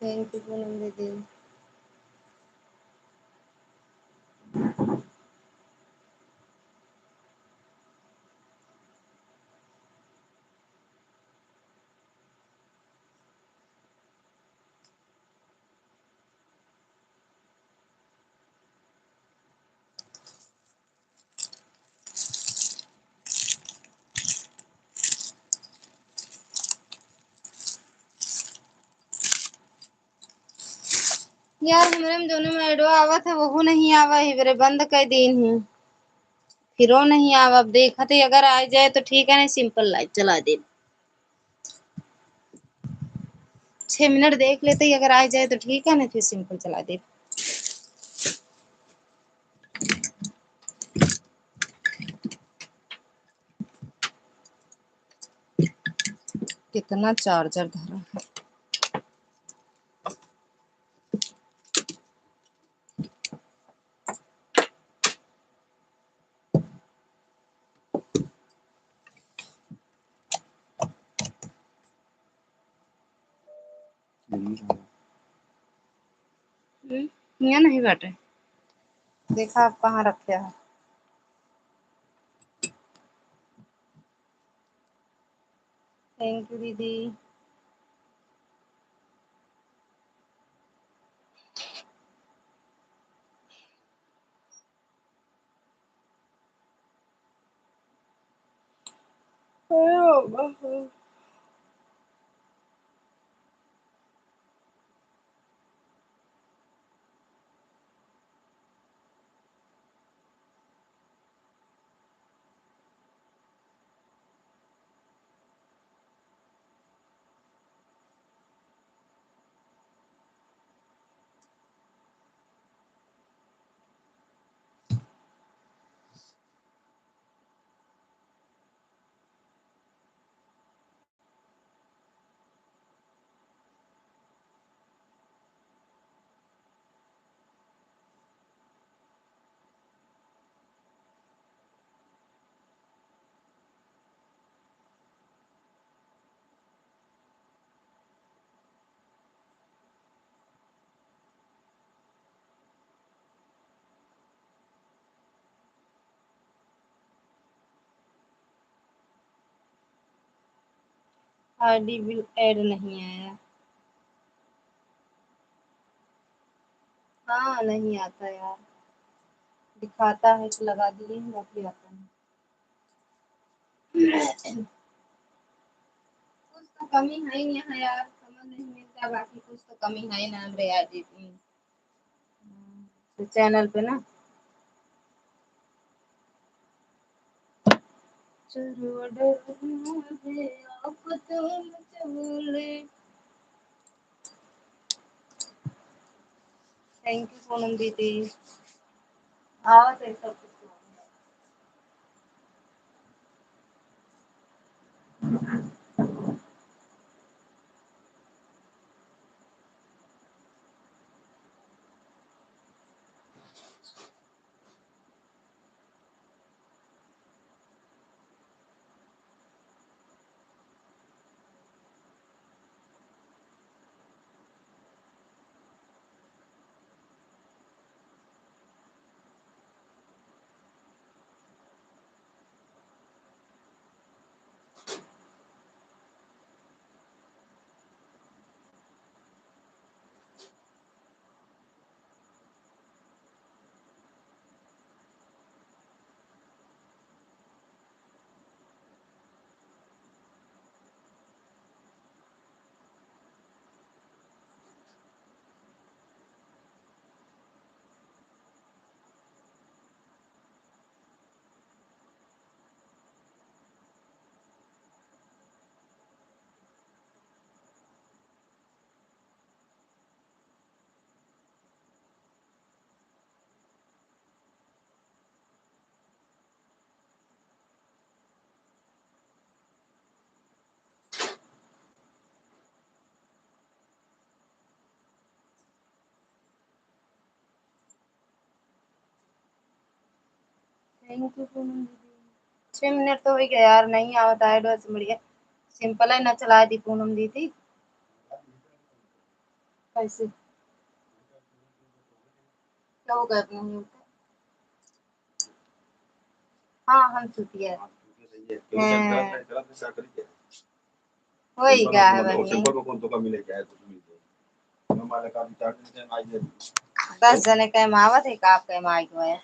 Thank you Poonam दीदी। यार हमारे में दोनों में एडो आवा था, वो नहीं आवा ही, मेरे बंद कर दिन ही फिर वो नहीं आवा। अब देखा थे अगर आ जाए तो ठीक है, नहीं सिंपल लाइट चला दे। 6 मिनट देख लेते ही, अगर आ जाए तो ठीक है, ना फिर सिंपल चला दे। कितना चार्जर धरा है। यहाँ नहीं बैठे, देखा आप कहाँ रखे है। थैंक यू दीदी। आईडी भी ऐड नहीं आया। हाँ नहीं आता यार, दिखाता है तो लगा दिए, बाकी आता नहीं। कुछ तो कमी है ही यहाँ यार, समझ नहीं मिलता, बाकी कुछ तो कमी है ना हमरे आईडी में। तो चैनल पे ना थैंक यू पूनम दीदी। आओ तो सब कुछ। थैंक यू पूनम दीदी। 6 मिनट तो हो गया यार, नहीं आवता है बढ़िया। सिंपल है ना चला दी पूनम दीदी। कैसे क्या हो गया अपने मुंह पे? हाँ हम चुतिया हैं। वही क्या है बहनी 10 जने कमावत है का आप कमाई को है।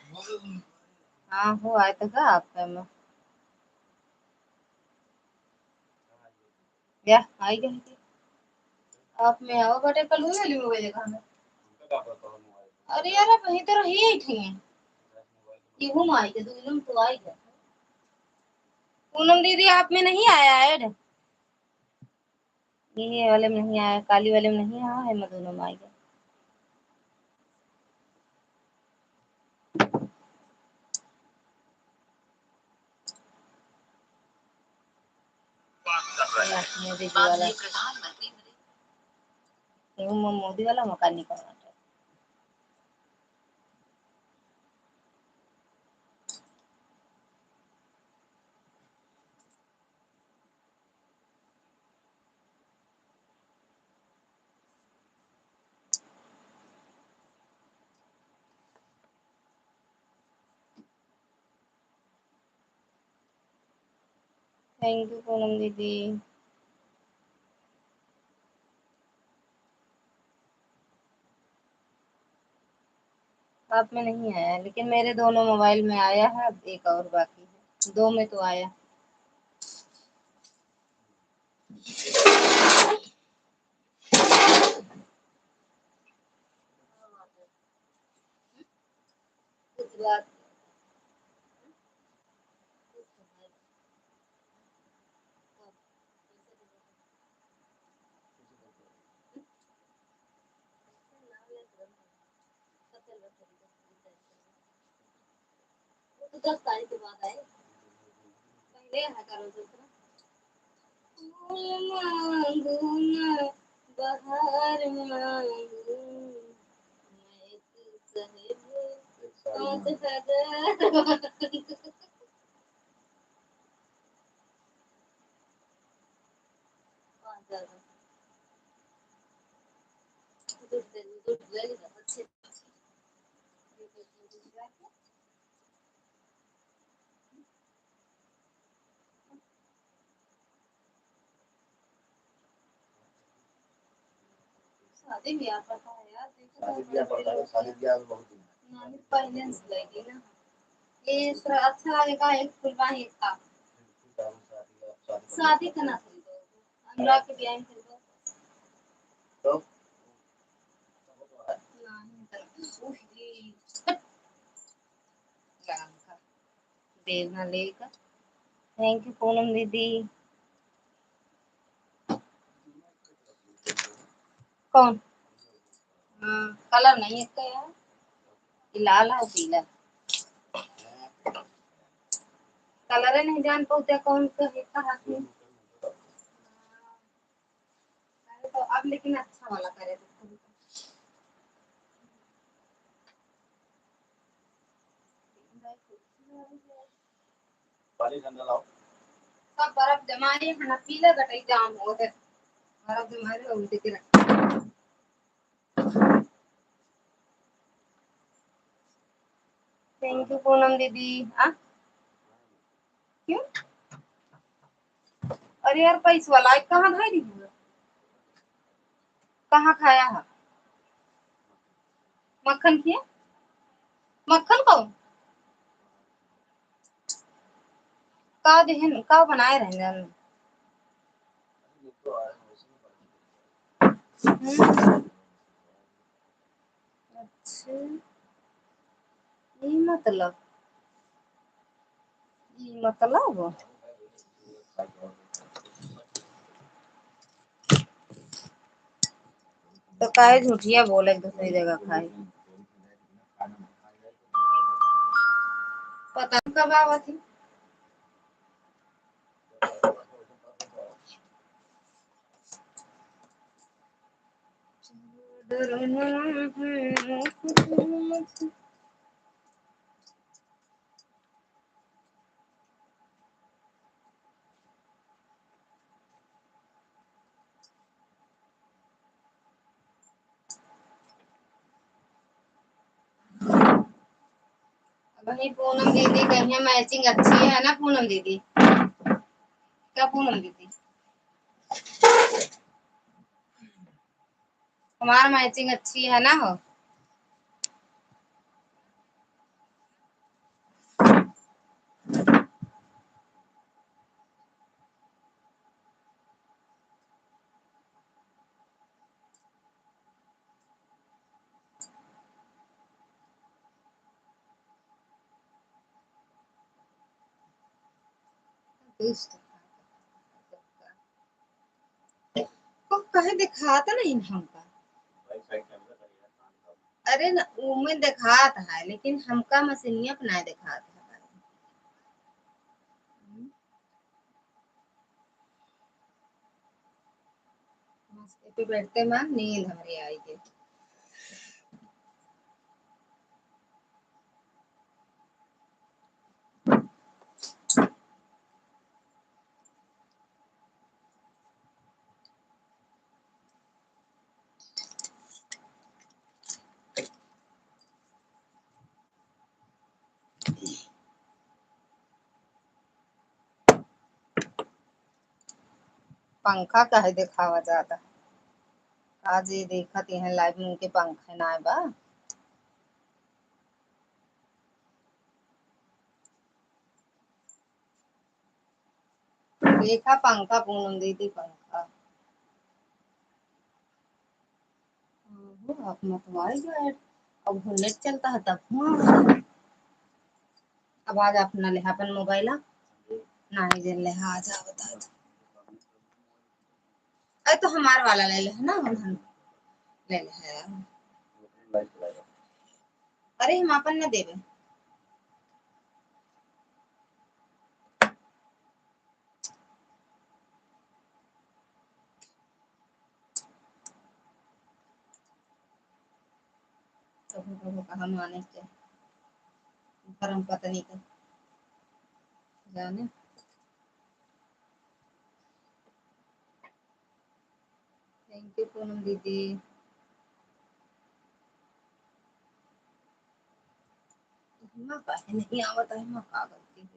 हाँ हो आए तो का आप कमा या आई गए आप में आओ बटे कल हुई वाली मोबाइल देखा हमें। अरे यार आप वहीं तो रही ही थी ये घूम आई के दूल्हन तो आई गए। पूनम दीदी आप में नहीं आया ऐड ये वाले में नहीं आया काली वाले में नहीं आया है मैं दोनों में आई गया। मोदी जी वाला मोदी वाला मकान निकालना था। थैंक यू पूनम दीदी। आप में नहीं आया लेकिन मेरे दोनों मोबाइल में आया है अब एक और बाकी है दो में तो आया। कुछ बात तो 10 तारीख के बाद आए पहले यहाँ करो दूसरा मांगू ना बाहर मांगू मैं तू साहेब 5,000 शादी ब्याह पता है यार शादी ब्याह बहुत नानी पहले से लगी ना ये अच्छा लगेगा एक फुलवाही एक का शादी का ना खरीदो अनुराग के ब्याह में खरीदो तो देवना लेकर थैंक यू पूनम दीदी। कौन कलर नहीं है इसका यार ये लाल है पीला कलर है नहीं जान पाते कौन सा है का हाथ में तो अब लेकिन अच्छा वाला करे पानी ठंडा लाओ सब बर्फ जमाए खाना पीला गटाई जाम हो गए बर्फ जमाए हो उल्टे के थैंक यू पूनम दीदी आ क्यों अरे यार पैसा वाला कहाँ धाई दी कहाँ खाया है मक्खन किया मक्खन को का देहन का बनाए रहे जान अच्छा ये मतलब तो काहे झूठिया बोले दूसरी जगह खाए पता नहीं कब आवा थी वही पूनम दीदी कहीं मैचिंग अच्छी है ना पूनम दीदी? क्या पूनम दीदी? हमारा मैचिंग अच्छी है ना हो? को कहे दिखाता नहीं हमका। अरे न उमें दिखात है लेकिन हमका मशीनिया पे ना दिखात है। मस्ती पे बैठते मां नींद हमारी आई है। पंखा कहे दिखावा ज्यादा? आज ये देखत है लाइव में उनके पंखे ना बा। देखा पंखा पूनम दीदी पंखा। आप मतवाई गए अब नेट चलता है तब। हाँ अब आज अपना ले अपन मोबाइल नहीं जन ले आ जा बता दो। अरे तो हमार वाला ले ले है ना हम ले ले है। अरे हम अपन न देवे। कभी कभी कहा माने के पर हम पता नहीं कर जाने। थैंक यू पूनम दीदी। हिम्मत काहे नहीं आवत है हिम्मत का गलती है।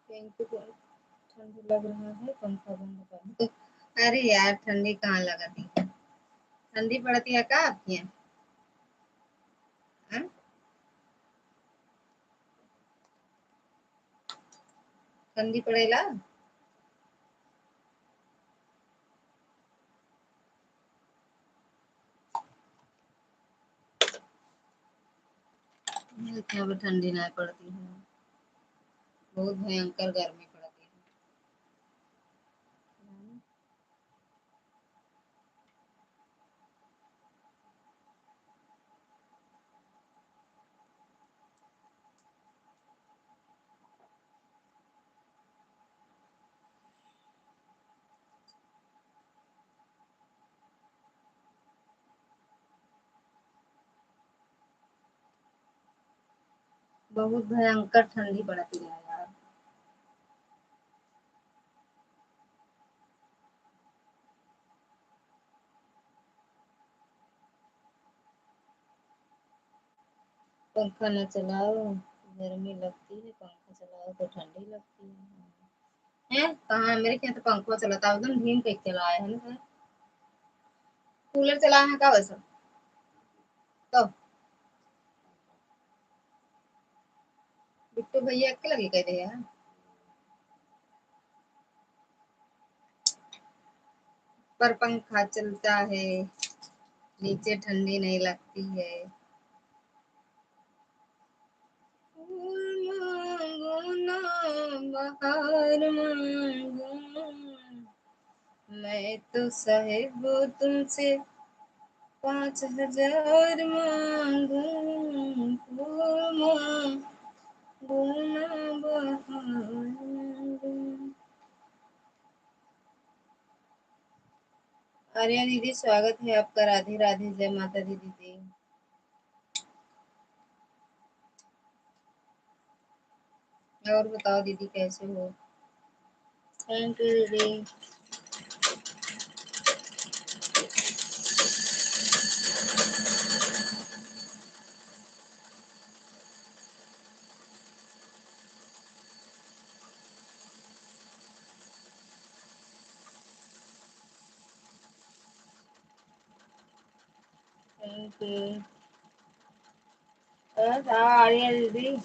थैंक यू ठंडी लग रहा है पंखा बंद कर दो। अरे यार ठंडी कहाँ लगती है? ठंडी पड़ती है क्या आपके यहाँ? हाँ? ठंडी पड़ेला? यहाँ पे ठंडी नहीं पड़ती है। बहुत भयंकर गर्मी पड़ती है। बहुत भयंकर ठंडी पड़ती है यार। पंखा न चलाओ गर्मी लगती है पंखा चलाओ तो ठंडी लगती है। कहाँ मेरे यहाँ तो पंखा चलाता है एकदम धीम पे चलाया है ना। कूलर चलाया है क्या वैसा? तो बिट्टू भैया के लगे कह रहे हैं पर पंखा चलता है नीचे ठंडी नहीं लगती है। फूल मांगो ना बहार मांगो मैं तो साहेब तुमसे 5,000 मांगू ना बहार। आर्या दीदी स्वागत है आपका। राधे राधे, जय माता दी दीदी। और बताओ दीदी कैसे हो? थैंक यू दीदी। Thank you. आर्या दीदी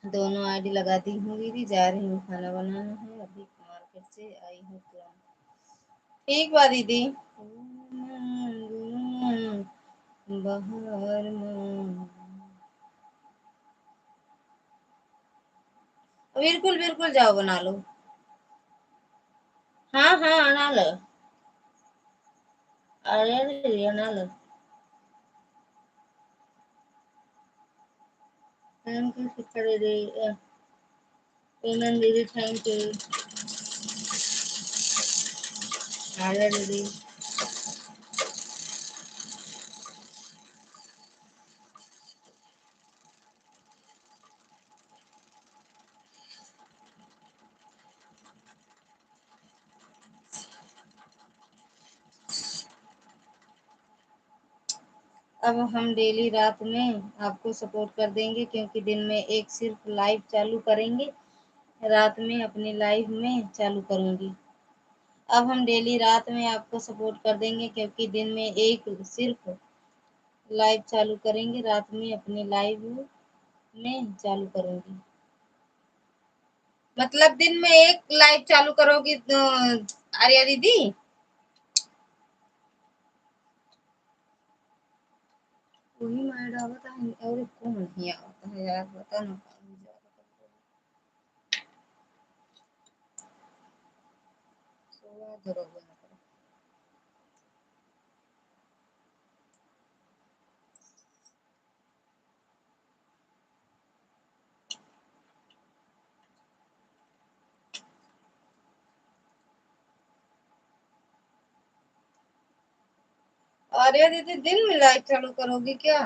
दोनों आईडी लगा दी हूँ दीदी। जा रही हूँ, खाना बनाना है, अभी मार्केट से आई हूँ तुरंत। ठीक बा दीदी। बहार में बिल्कुल बिल्कुल, जाओ बना लो। हाँ हाँ, बना लो। अरे दीदी बना लो। थैंक यू शिक्षा दीदी, पेमेंट दीदी, थैंक यू। अरे दीदी अब हम डेली रात में आपको सपोर्ट कर देंगे, क्योंकि दिन में एक सिर्फ लाइव चालू करेंगे, रात में अपनी लाइव में चालू करूंगी। अब हम डेली रात में आपको सपोर्ट कर देंगे, क्योंकि दिन में एक सिर्फ लाइव चालू करेंगे, रात में अपनी लाइव में चालू करूंगी। मतलब दिन में एक लाइव चालू करोगी तो आर्या दीदी? वही मैड आवता है और कौन नहीं आता है यार, बता ना। आर्या दीदी दिन में लाइव चालू करोगी क्या?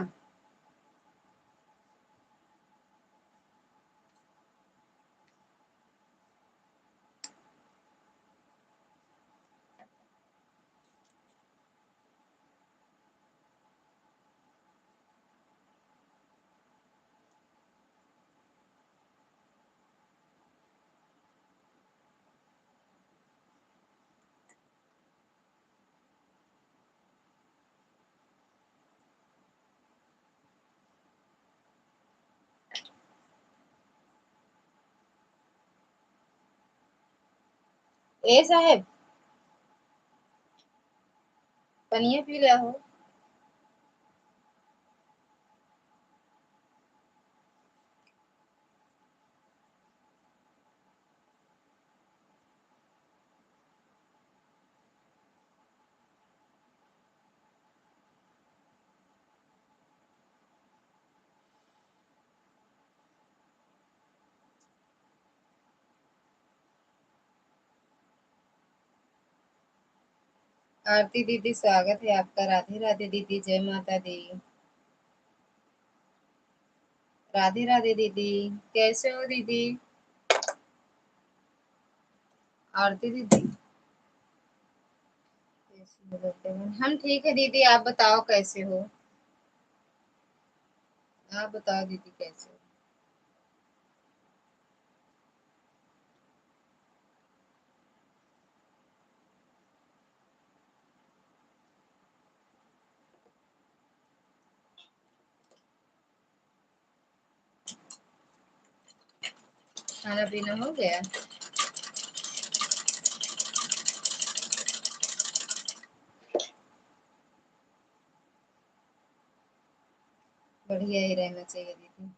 ए साहेब, पनिया पी लिया हो? आरती दीदी स्वागत है आपका। राधे राधे दीदी, जय माता दी। राधे राधे दीदी, कैसे हो दीदी? आरती दीदी कैसी हो लगते हैं? हम ठीक है दीदी, आप बताओ कैसे हो? आप बताओ दीदी कैसे हो? खाना पीना हो गया? यही रहना चाहिए दीदी।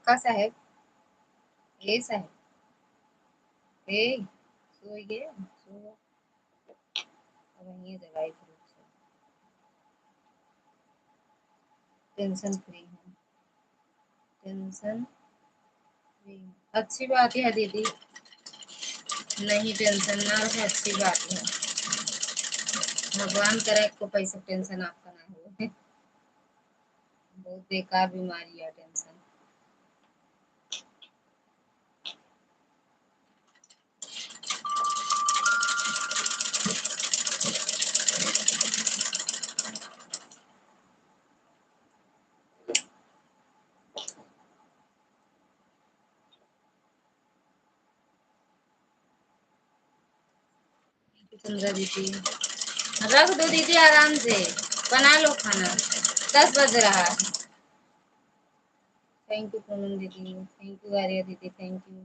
का साहेब, ए साहेब, ए सो गए, सो अब ये जगह टेंशन फ्री है, टेंशन फ्री। अच्छी बात है दीदी, नहीं टेंशन ना रहे, अच्छी बात है। भगवान करे को पैसा टेंशन आपका ना हो। बहुत बेकार बीमारी है टेंशन। चंद्रा दीदी रख दो दीदी, आराम से बना लो खाना, 10 बज रहा है। थैंक यू पूनम दीदी, थैंक यू आर्या दीदी, थैंक यू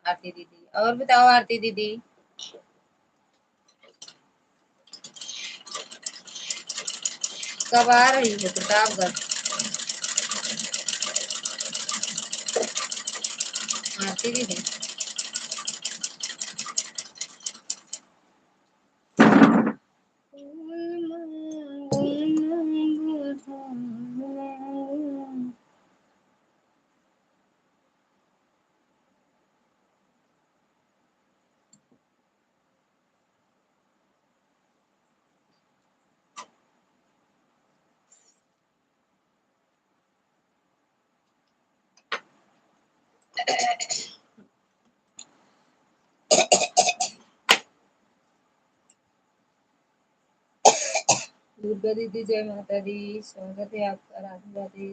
आरती दीदी। और बताओ आरती दीदी, कब आ रही हो प्रतापगढ़? आरती दीदी दुर्गा दीदी जय माता दी, स्वागत है आपका, राधे राधे।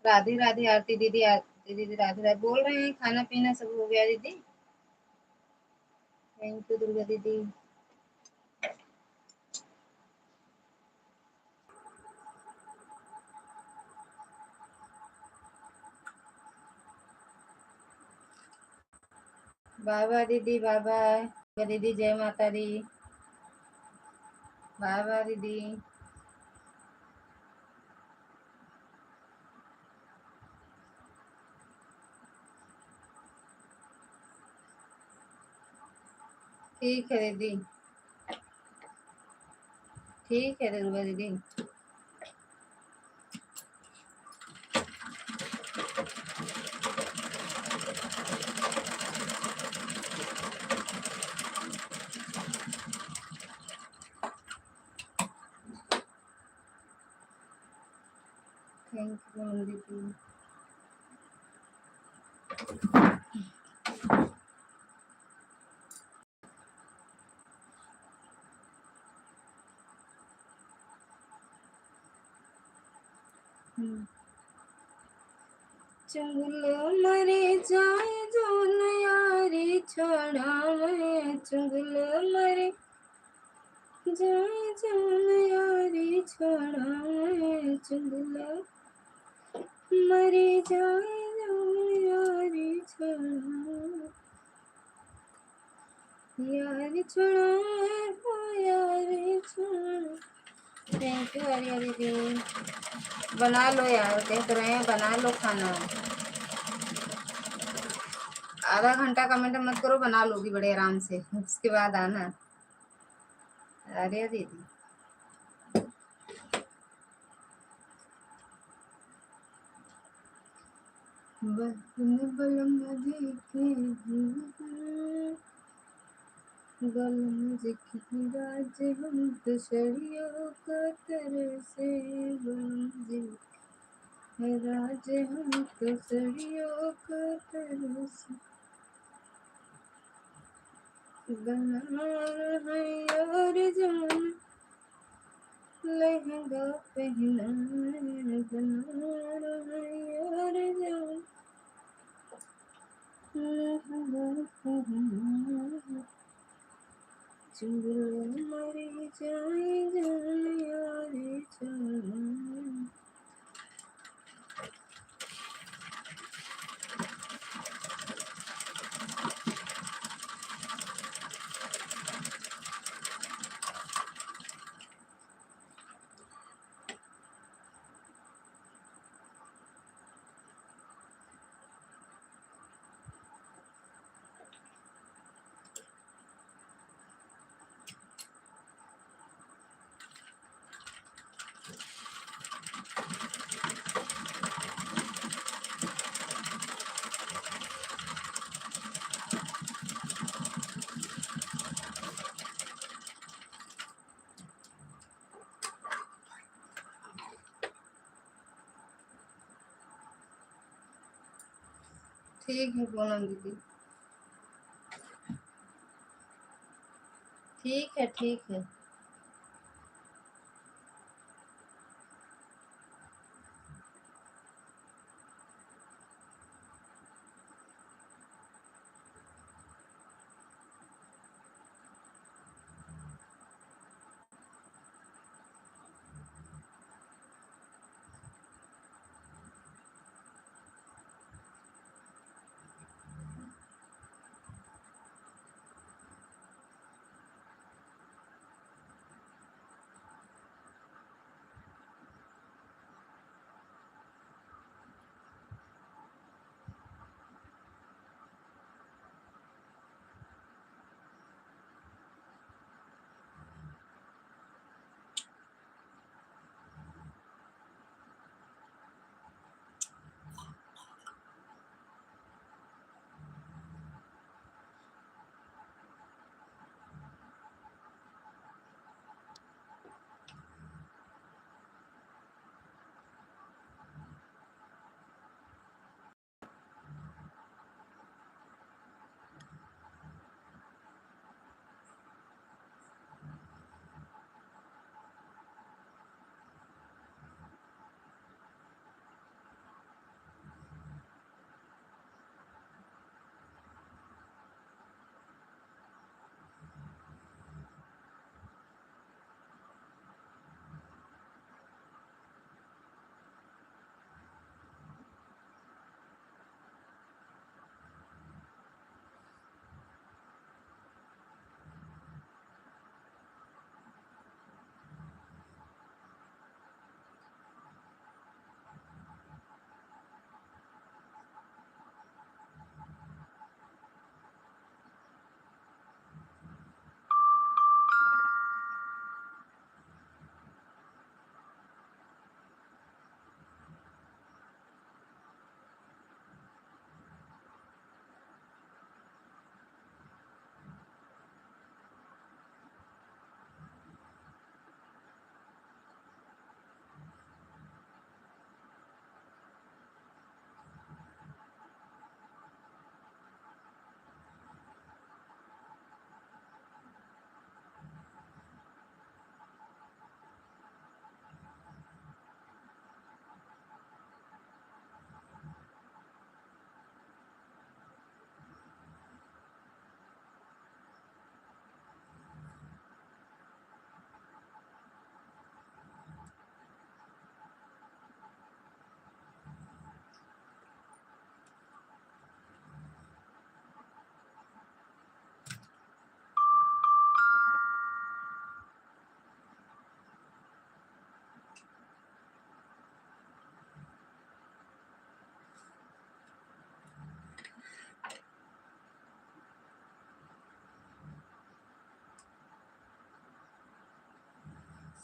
राधे राधे आरती दीदी, आरती दीदी राधे राधे बोल रहे हैं। खाना पीना सब हो गया दीदी? थैंक यू दुर्गा दीदी। बाय बाय दीदी, बाय बाय दीदी, जय माता दी, बाय बाय दीदी। ठीक है दीदी, ठीक है दुर्गा दीदी। थैंक यू दीदी। चुंगलो मरे जाए जो नयारी छोड़ावे, चुंगलो मरे जाए जो नयारी छोड़ावे, चुंगलो मरे जाए जो नयारी छोड़ावे, यारी छोड़ावे हो यारी छोड़। थैंक यू आर्या दीदी। बना लो यार, कह तो रहे हैं बना लो खाना। आधा घंटा कमेंट मत करो, बना लोगी बड़े आराम से, उसके बाद आना। अरे दीदी राज हम तो शरियों को तरह से राज हम केसरियों का तरस बना है यार जान लहंगा पहना बना है यार जान लहंगा पहना चुंबल मरी जाए जान यार जान। ठीक है पूनम दीदी, ठीक है ठीक है।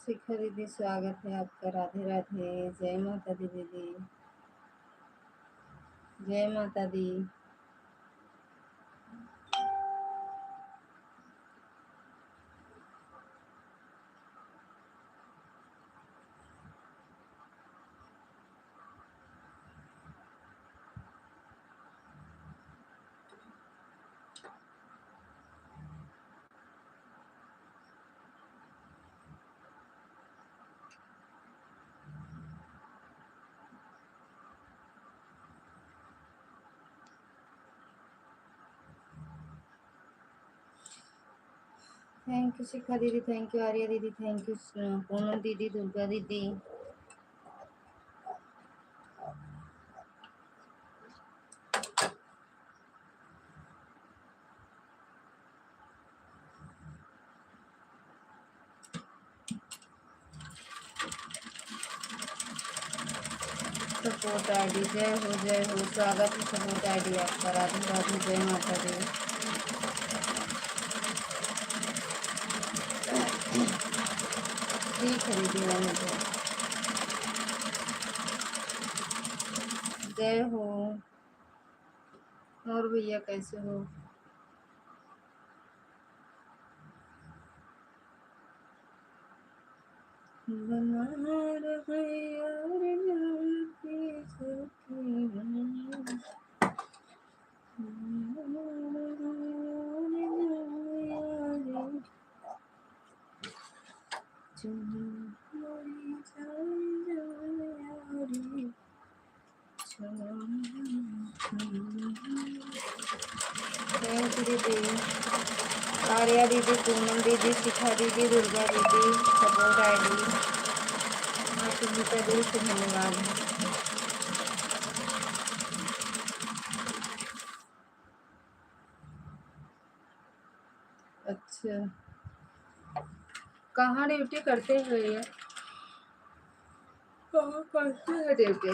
शिखा दीदी स्वागत है आपका, राधे राधे, जय माता दी दीदी, जय माता दी। थैंक यू शिखा दीदी, थैंक यू आर्या दीदी, थैंक यू पूनम दीदी, दुर्गा दीदी। सपोर्ट आईडी जय हो, स्वागत है सपोर्ट आईडी आपका। राधे राधे, जय माता दी। ठीक है दीदी, मैंने तो जय हो। और भैया कैसे हो? बना रहे यार नाम की सखी बना। थैंक यू दीदी आर्या दीदी, पूनम दीदी, शिखा दीदी, दुर्गा दीदी, सपोर्ट आईडी आप सभी का दिल से धन्यवाद। अच्छा, कहाँ ड्यूटी करते हैं ये? कहाँ करते हैं ड्यूटी?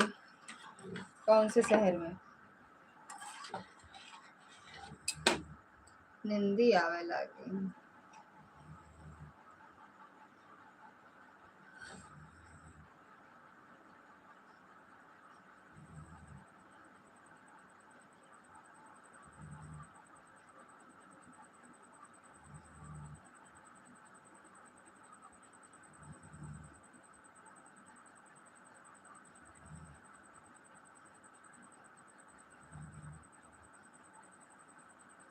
कौन से शहर में? निंदी आवे लागी।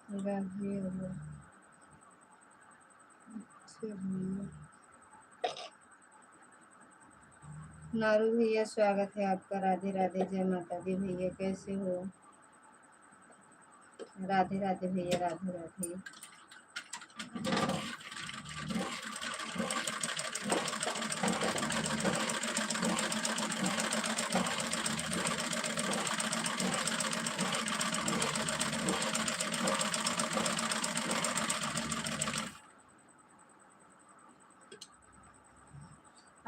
राधे राधे। अच्छा भैया। नारू भैया, स्वागत है आपका। राधे राधे, जय माता दी भैया, कैसे हो? राधे राधे भैया, राधे राधे।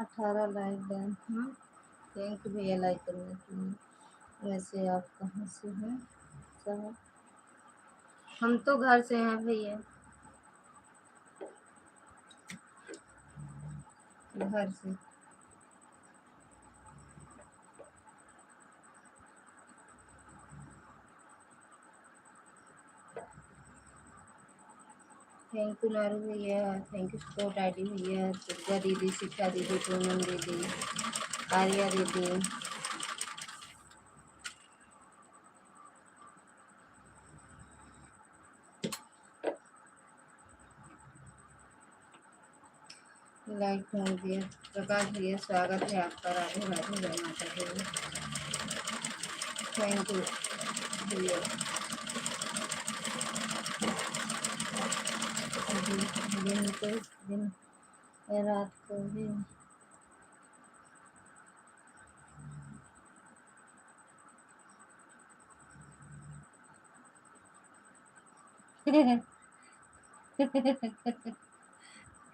18 like done. हाँ, थैंक यू भैया लाइक करने के लिए। वैसे आप कहाँ से हैं सब? हम तो घर से हैं भैया, घर से। थैंक यू नारू भैया, थैंक यू सपोर्ट आईडी भैया, दुर्गा दीदी, शिक्षा दीदी, पूनम दीदी, आर्या दीदी। लाइक कर दिया। प्रकाश भैया, स्वागत है आपका। राधे राधे, जय माता दी। थैंक यू भैया। दिन को दिन, रात को भी।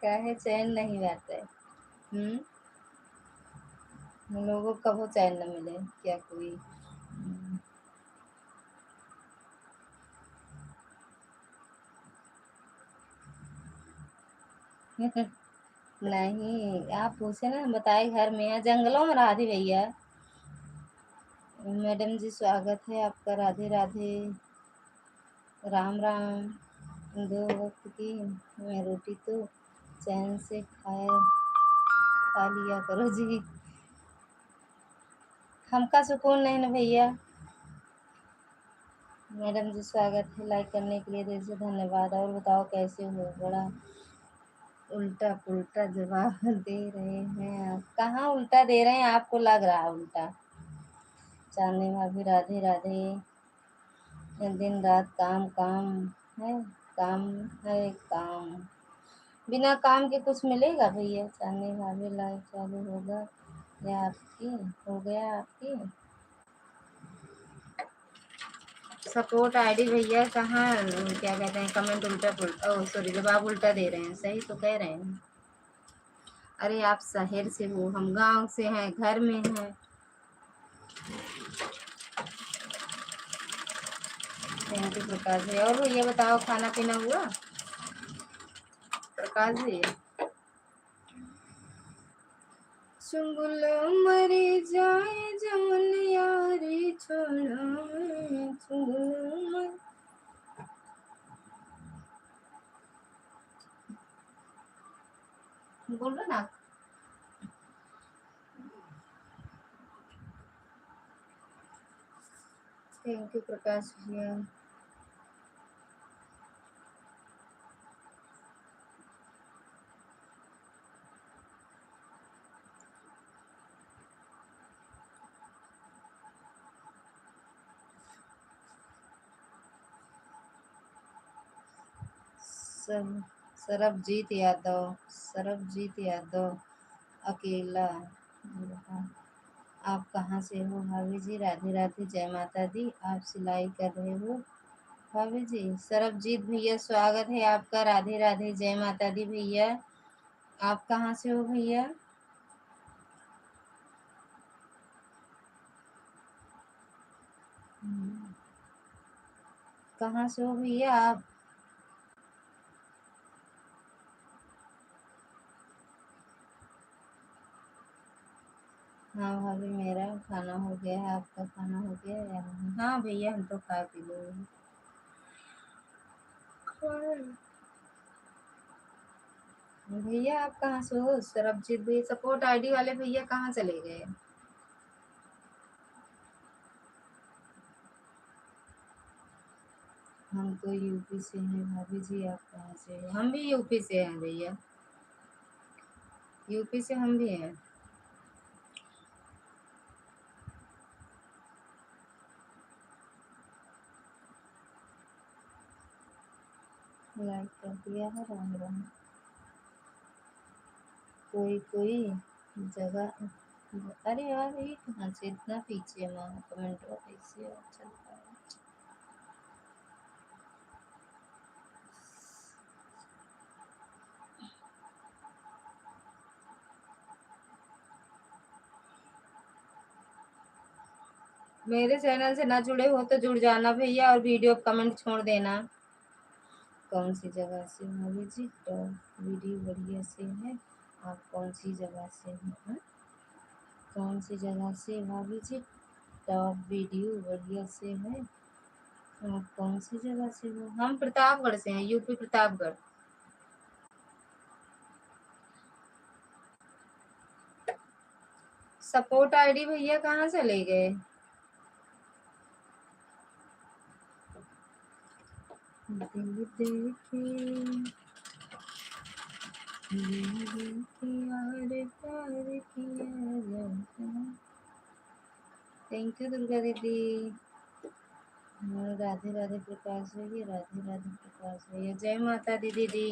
काहे चैन नहीं आता है? हम लोगों को कब चैन न मिले क्या कोई? नहीं, आप पूछे ना, बताए घर में है, जंगलों में राधे भैया। मैडम जी, स्वागत है आपका। राधे राधे, राम राम। दो वक्त की मैं रोटी तो चैन से खा लिया करो जी। हमका सुकून नहीं ना भैया। मैडम जी, स्वागत है। लाइक करने के लिए दिल से धन्यवाद। और बताओ कैसे हो? बड़ा उल्टा पुल्टा जवाब दे रहे हैं आप। कहाँ उल्टा दे रहे हैं? आपको लग रहा है उल्टा। चांदनी भाभी, राधे राधे। दिन रात काम काम है, काम है काम। बिना काम के कुछ मिलेगा भैया? चांदनी भाभी लाइव चालू होगा या आपकी हो गया आपकी? सपोर्ट आईडी भैया कहाँ, क्या कहते हैं, कमेंट उल्टा पुल्टा, ओ सॉरी, जवाब उल्टा दे रहे हैं, सही तो कह रहे हैं। अरे आप शहर से हो, हम गांव से हैं, घर में हैं। Thank you Prakash ji. और भैया बताओ, खाना पीना हुआ प्रकाश जी? चुंगल मरी जाए जमन यारी छोड़ा, चुंगल बोलो ना। थैंक यू प्रकाश भैया। सरबजीत यादव, सरबजीत यादव अकेला। आप कहाँ से हो भाभी जी? राधे राधे, जय माता दी। आप सिलाई कर रहे हो भाभी जी? सरबजीत भैया स्वागत है आपका, राधे राधे, जय माता दी भैया। आप कहाँ से हो भैया? कहाँ से हो भैया आप? हाँ भाभी, मेरा खाना हो गया है, आपका खाना हो गया या नहीं? हाँ भैया, हम तो खा पी लोगे। भैया आप कहाँ से हो? सरबजीत भैया, सपोर्ट आईडी वाले भैया कहाँ चले गए? हम तो यूपी से हैं भाभी जी, आप कहाँ से हो? हम भी यूपी से हैं भैया, यूपी से हम भी हैं। लाइक कर दिया है, राम राम। कोई कोई जगह, अरे यार ये कहाँ से इतना पीछे माँ, कमेंट कैसे चलता है? मेरे चैनल से ना जुड़े हो तो जुड़ जाना भैया, और वीडियो कमेंट छोड़ देना। कौन सी जगह से भाभी जी? टॉप वीडियो बढ़िया से है। आप कौन सी जगह से हो? हाँ? कौन सी जगह से भाभी जी? टॉप वीडियो बढ़िया से है। आप कौन सी जगह से हो? हम प्रतापगढ़ से हैं, यूपी प्रतापगढ़। सपोर्ट आईडी भैया कहाँ चले गए? दिल देखे थैंक यू दुर्गा दीदी। राधे राधे प्रकाश भैया, राधे राधे प्रकाश भैया, जय माता दी दीदी।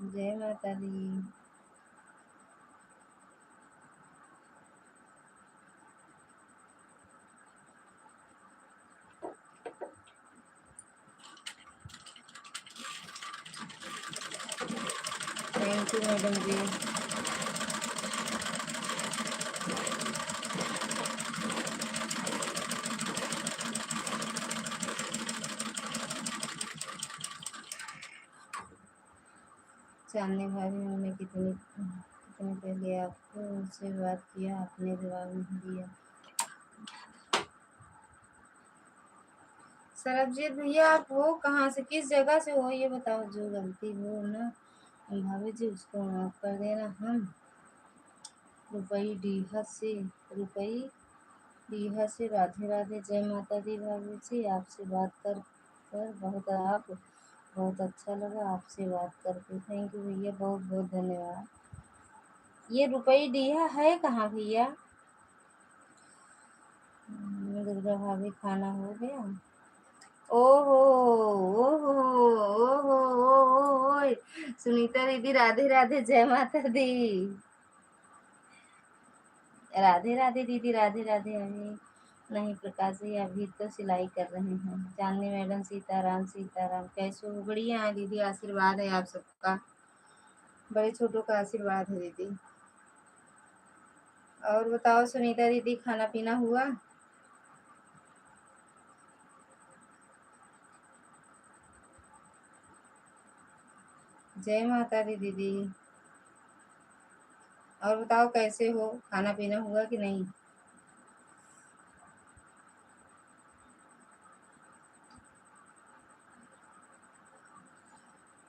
जय माता दी। थैंक यू मैडम जी। चांदनी भाभी, हमने कितनी कितने पहले आपको उनसे बात किया, आपने जवाब नहीं दिया। सरबजीत भैया आप हो कहाँ से, किस जगह से हो ये बताओ, जो गलती हो ना भाभी जी उसको माफ कर देना। हम रुपई डीहा से, रुपई डीहा से, राधे राधे, जय माता दी भाभी जी। आपसे बात कर बहुत अच्छा लगा आपसे बात करके। थैंक यू भैया, बहुत बहुत धन्यवाद। ये रुपई डीहा है कहाँ भैया? दुर्गा भाभी खाना हो गया? ओहो, ओहो, ओहो, ओहो, सुनीता दीदी राधे राधे, जय माता दी। राधे राधे दीदी, राधे राधे। अभी नहीं प्रकाश जी, अभी तो सिलाई कर रहे हैं। चांदनी मैडम, सीताराम सीताराम, कैसे हो? बढ़िया है दीदी, आशीर्वाद है आप सबका, बड़े छोटों का आशीर्वाद है दीदी। और बताओ सुनीता दीदी, खाना पीना हुआ? जय माता दी दीदी। और बताओ कैसे हो, खाना पीना हुआ कि नहीं?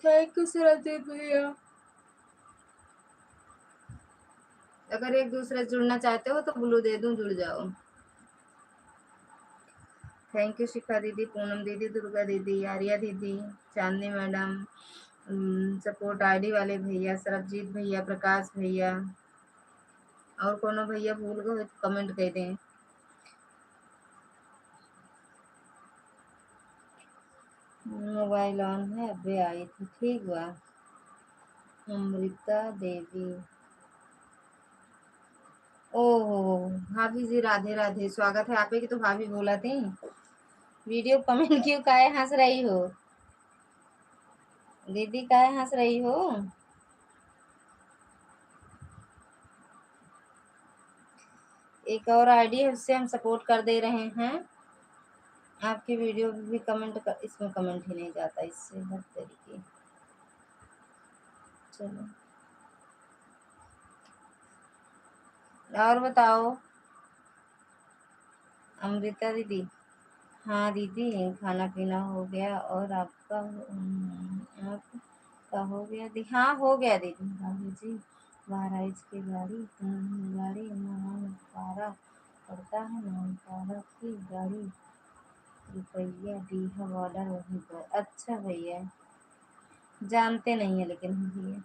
थैंक यू सुरजीत भैया। अगर एक दूसरे जुड़ना चाहते हो तो ब्लू दे दूं, जुड़ जाओ। थैंक यू शिखा दीदी, पूनम दीदी, दुर्गा दीदी, आर्या दीदी, चांदनी मैडम, सपोर्ट आईडी वाले भैया, सरबजीत भैया, प्रकाश भैया, और कोनो भैया भूल गए तो कमेंट कर दें। मोबाइल ऑन है, अभी आई थी, ठीक बा। अमृता देवी, ओहो भाभी जी, राधे राधे, स्वागत है आपके। की तो भाभी बोला थी। वीडियो कमेंट क्यों काहे हंस रही हो दीदी, काहे हंस रही हो? एक और आईडी है, उससे हम सपोर्ट कर दे रहे हैं। आपकी वीडियो भी कमेंट कर, इसमें कमेंट ही नहीं जाता, इससे हर तरीके। चलो और बताओ अमृता दीदी। हाँ दीदी, खाना पीना हो गया, और आपका आपका हो गया दी? हाँ हो गया दीदी। भाभी जी, महाराज की गाड़ी, गाड़ी पारा पड़ता है, पारा की गाड़ी, रुपया डी ऑर्डर वहीं पर। अच्छा भैया, जानते नहीं है लेकिन हम भैया।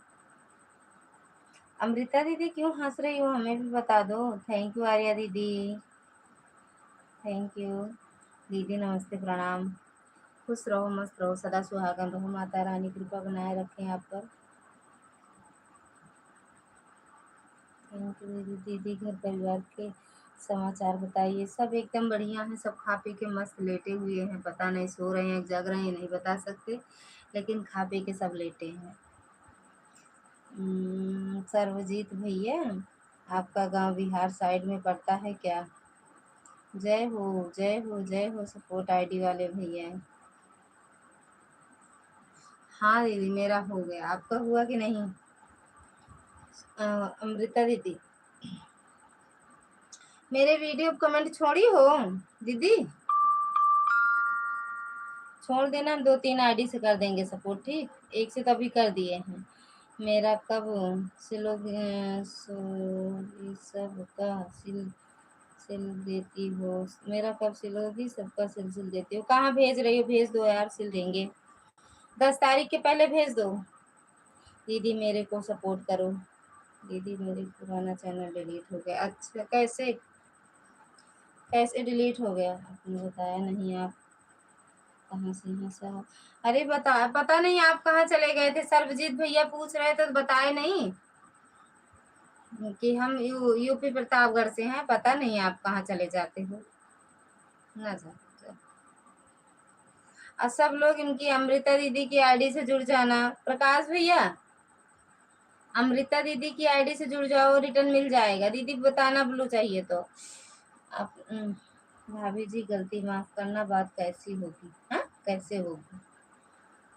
अमृता दीदी क्यों हंस रही हो, हमें भी बता दो। थैंक यू आर्या दीदी, थैंक यू दीदी, नमस्ते प्रणाम। खुश रहो, मस्त रहो, सदा सुहागन रहो, माता रानी कृपा बनाए रखें आप पर। थैंक यू दीदी। दीदी घर परिवार के समाचार बताइए। सब एकदम बढ़िया है, सब खा पी के मस्त लेटे हुए हैं, पता नहीं सो रहे हैं जग रहे हैं नहीं बता सकते, लेकिन खा पी के सब लेटे हैं। सर्वजीत भैया, आपका गांव बिहार साइड में पड़ता है क्या? जय हो, जय हो, जय हो, सपोर्ट आईडी वाले भैया। हाँ दीदी, मेरा हो गया, आपका हुआ कि नहीं? अमृता दीदी, मेरे वीडियो कमेंट छोड़ी हो दीदी? छोड़ देना, हम 2-3 आईडी से कर देंगे सपोर्ट, ठीक? एक से तो अभी कर दिए हैं। मेरा कब सबका सिल देती हो? मेरा कब सिलोगी? सबका सिल देती हो? कहाँ भेज रही हो? भेज दो यार, सिल देंगे। 10 तारीख के पहले भेज दो। दीदी मेरे को सपोर्ट करो। दीदी मेरे पुराना चैनल डिलीट हो गया। अच्छा, कैसे कैसे डिलीट हो गया? आपने बताया नहीं, आप कहाँ से हैं साहब? अरे पता नहीं आप कहाँ चले गए थे, सर्वजीत भैया पूछ रहे थे तो बताए नहीं कि हम यूपी प्रतापगढ़ से हैं, पता नहीं आप कहाँ चले जाते हो ना और सब लोग इनकी अमृता दीदी की आईडी से जुड़ जाना। प्रकाश भैया, अमृता दीदी की आईडी से जुड़ जाओ, रिटर्न मिल जाएगा। दीदी बताना ब्लू चाहिए तो। आप भाभी जी गलती माफ करना, बात कैसी होगी? हाँ कैसे होगी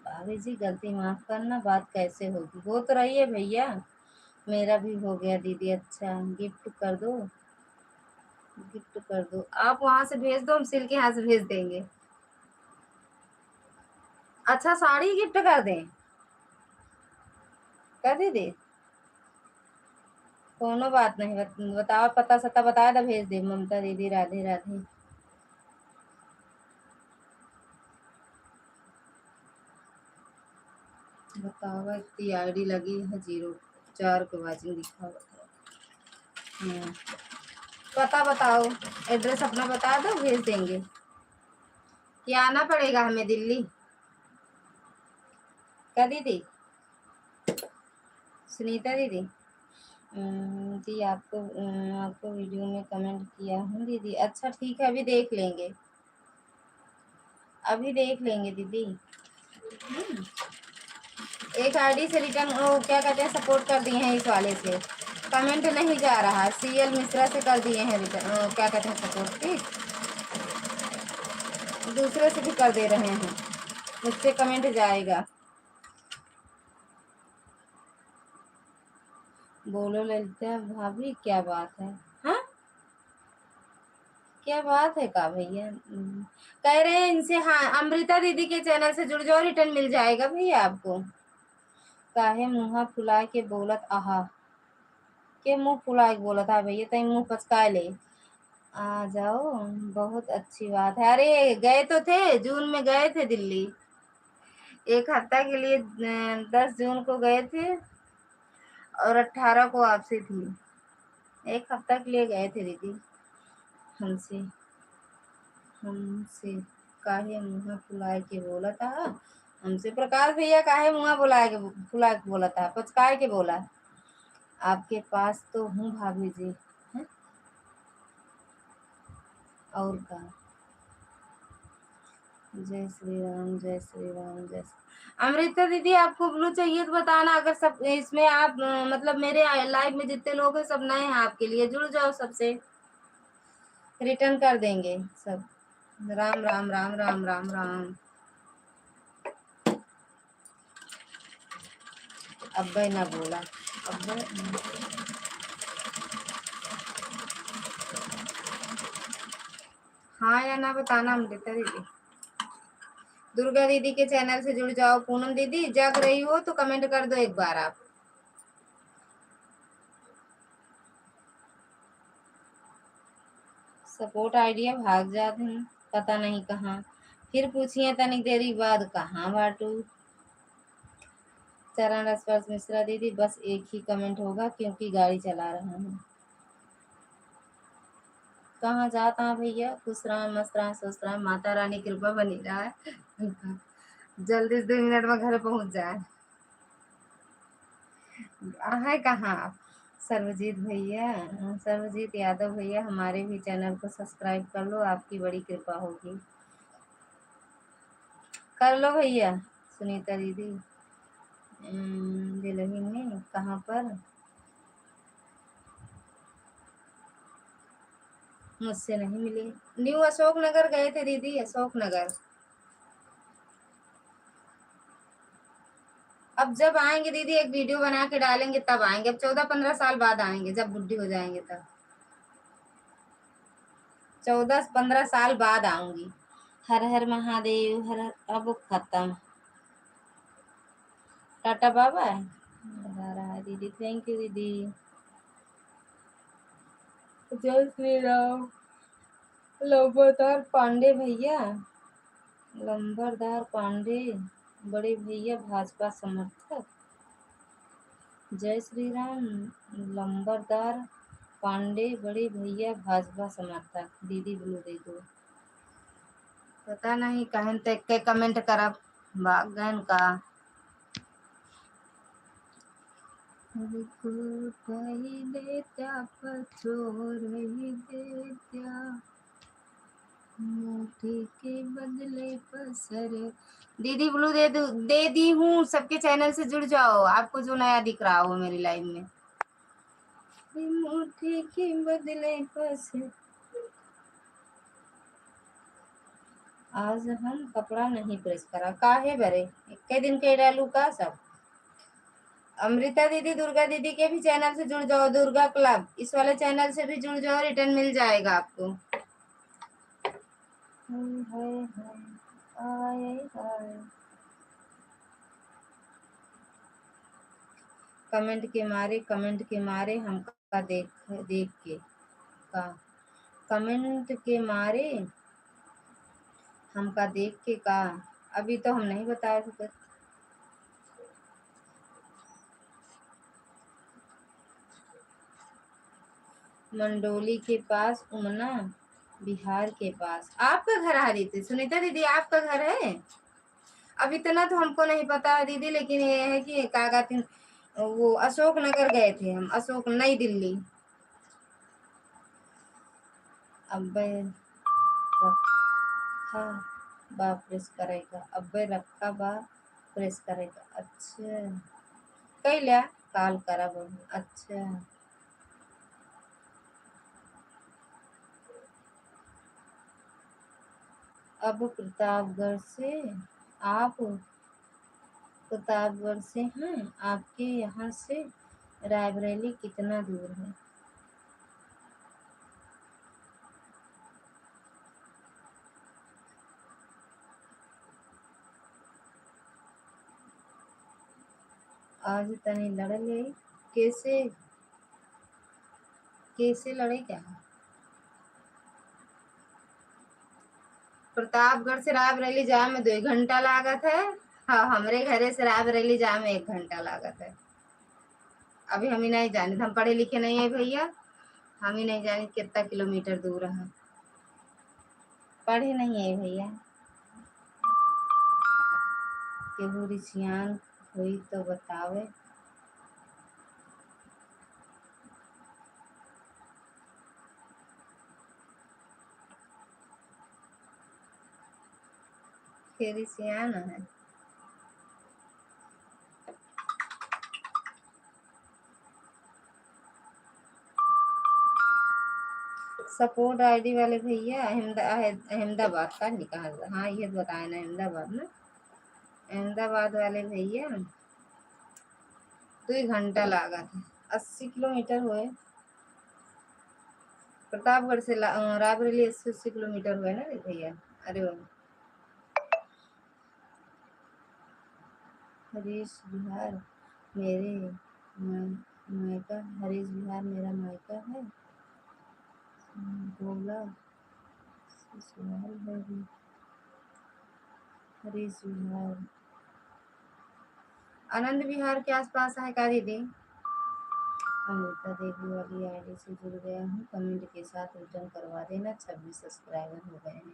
भाभी जी, गलती माफ करना, बात कैसे होगी? हो तो रही है भैया, मेरा भी हो गया दीदी। अच्छा, गिफ्ट कर दो, गिफ्ट कर दो, आप वहां से भेज दो, हम सिल के यहाँ से भेज देंगे। अच्छा, साड़ी गिफ्ट कर दें? कर दीदी, कोनो बात नहीं, बताओ, पता सता बताया तो भेज दे। ममता दीदी, राधे राधे। बताओ, इतनी आईडी लगी है, 0 4 के वाचिंग दिखा हुआ था। पता बताओ, एड्रेस अपना बता दो, भेज देंगे। क्या आना पड़ेगा हमें दिल्ली? क्या दीदी? सुनीता दीदी? जी आपको वीडियो में कमेंट किया हूँ दीदी। अच्छा ठीक है, अभी देख लेंगे, अभी देख लेंगे दीदी। एक आईडी से रिटर्न वो क्या कहते हैं सपोर्ट कर दिए हैं, इस वाले से कमेंट नहीं जा रहा। सीएल मिश्रा से कर दिए हैं रिटर्न, क्या कहते हैं सपोर्ट। ठीक, दूसरे से भी कर दे रहे हैं, मुझसे कमेंट जाएगा। बोलो ललिता भाभी क्या बात है? हाँ क्या बात है का भैया? कह रहे हैं इनसे, हाँ अमृता दीदी के चैनल से जुड़ जाओ, रिटर्न मिल जाएगा भैया आपको। काहे मुँह फुला के बोलत आहा, के मुँह फुला के बोलत है भैया, तई मुँह पचका ले। आ जाओ, बहुत अच्छी बात है। अरे गए तो थे, जून में गए थे दिल्ली, एक हफ्ता के लिए। 10 जून को गए थे और 18 को वापसी थी। एक हफ्ता के लिए गए थे दीदी। हमसे हमसे काहे मुँह फुलाए के बोला था? हमसे प्रकाश भैया काहे मुँह फुला के बोला था, पचकाए के बोला। आपके पास तो हूँ भाभी जी। है? और का? जय श्री राम, जय श्री राम, जय श्री। अमृता दीदी आपको ब्लू चाहिए तो बताना। अगर सब इसमें आप मतलब मेरे लाइव में जितने लोग हैं सब नए हैं, आपके लिए जुड़ जाओ, सबसे रिटर्न कर देंगे सब। राम राम राम राम राम राम। अब्बे ना बोला, अब्बे हाँ या ना बताना अमृता दीदी। दुर्गा दीदी के चैनल से जुड़ जाओ। पूनम दीदी जग रही हो तो कमेंट कर दो एक बार आप। सपोर्ट आइडिया भाग जाते हैं, पता नहीं कहाँ। फिर पूछिए तनिक देरी बाद कहाँ बाटू। चरण स्पर्श मिश्रा दीदी बस एक ही कमेंट होगा क्योंकि गाड़ी चला रहा हूँ। कहाँ जाता है भैया? खुश रहा, मस्त रहा, स्वस्थ रहा, माता रानी कृपा बनी रहा है। जल्दी से 2 मिनट में घर पहुंच जाए। है कहाँ आप? सर्वजीत भैया, सर्वजीत यादव भैया, हमारे भी चैनल को सब्सक्राइब कर लो, आपकी बड़ी कृपा होगी। कर लो भैया। सुनीता दीदी दिल्ली में कहाँ पर? मुझसे नहीं मिली। न्यू अशोक नगर गए थे दीदी, अशोक नगर। अब जब आएंगे दीदी एक वीडियो बना के डालेंगे तब आएंगे। अब 14-15 साल बाद आएंगे, जब बुढ़ी हो जाएंगे तब। 14-15 साल बाद आऊंगी। हर हर महादेव, हर हर। अब खत्म। टाटा बाबा बता रहा है दीदी। थैंक यू दीदी। जय श्री राम। लंबरदार पांडे भैया, लंबरदार पांडे बड़े भैया भाजपा समर्थक। जय श्री राम। लंबरदार पांडे बड़े भैया भाजपा समर्थक। दीदी ब्लू दे दो। पता नहीं कहन तक के कमेंट करब बागन का। देत्या पछोर देत्या मोती के बदले पसर। दीदी ब्लू दे दी हूँ। सबके चैनल से जुड़ जाओ, आपको जो नया दिख रहा हो मेरी लाइव में। मोती के बदले पसर। आज हम कपड़ा नहीं प्रेस करा, काहे बरे एक दिन के डालू का सब। अमृता दीदी दुर्गा दीदी के भी चैनल से जुड़ जाओ, दुर्गा क्लब, इस वाले चैनल से भी जुड़ जाओ, रिटर्न मिल जाएगा आपको। कमेंट के मारे हमका देख के का कमेंट के मारे हमका देख के का। अभी तो हम नहीं बताए थे। मंडोली के पास, उमना बिहार के पास। आपका घर हरी थी सुनीता दीदी, आपका घर है? अब इतना तो हमको नहीं पता है दीदी, लेकिन ये है कि क्या कहते हैं, वो अशोक नगर गए थे हम, अशोक, नई दिल्ली। अब्बे रखा बा प्रेस करेगा, अब्बे रखा बा प्रेस करेगा। अच्छा कैल्या काल करा बोल। अच्छा अब प्रतापगढ़ से आप, प्रतापगढ़ से हैं, आपके यहाँ से रायबरेली कितना दूर है? आज तनी लड़ ले, कैसे कैसे लड़े क्या? प्रतापगढ़ से रायबरेली जाए में 2 घंटा लागत है। हाँ, हमरे घरे से रायबरेली जाए में 1 घंटा लागत है। अभी हम ही नहीं जाने, हम पढ़े लिखे नहीं है भैया, हम ही नहीं जाने कितना किलोमीटर दूर है। पढ़े नहीं है भैया। केहू रिसियान हुई तो बतावे। के रिसियान है। सपोर्ट आईडी वाले भैया अहमदाबाद का निकाल, हाँ ये बताया ना, अहमदाबाद ना, अहमदाबाद वाले भैया 2 घंटा लागत है, 80 किलोमीटर हुए। प्रतापगढ़ से रायबरेली 80 किलोमीटर हुए ना भैया। अरे हरीश बिहार मेरे मायका, हरीश बिहार मेरा मायका है, बोला ससुराल है भी। हरीश बिहार आनंद विहार के आसपास है का दीदी? अनीता देवी वाली आईडी से जुड़ गया हूँ, कमेंट के साथ रिटर्न करवा देना, 26 सब्सक्राइबर हो गए हैं।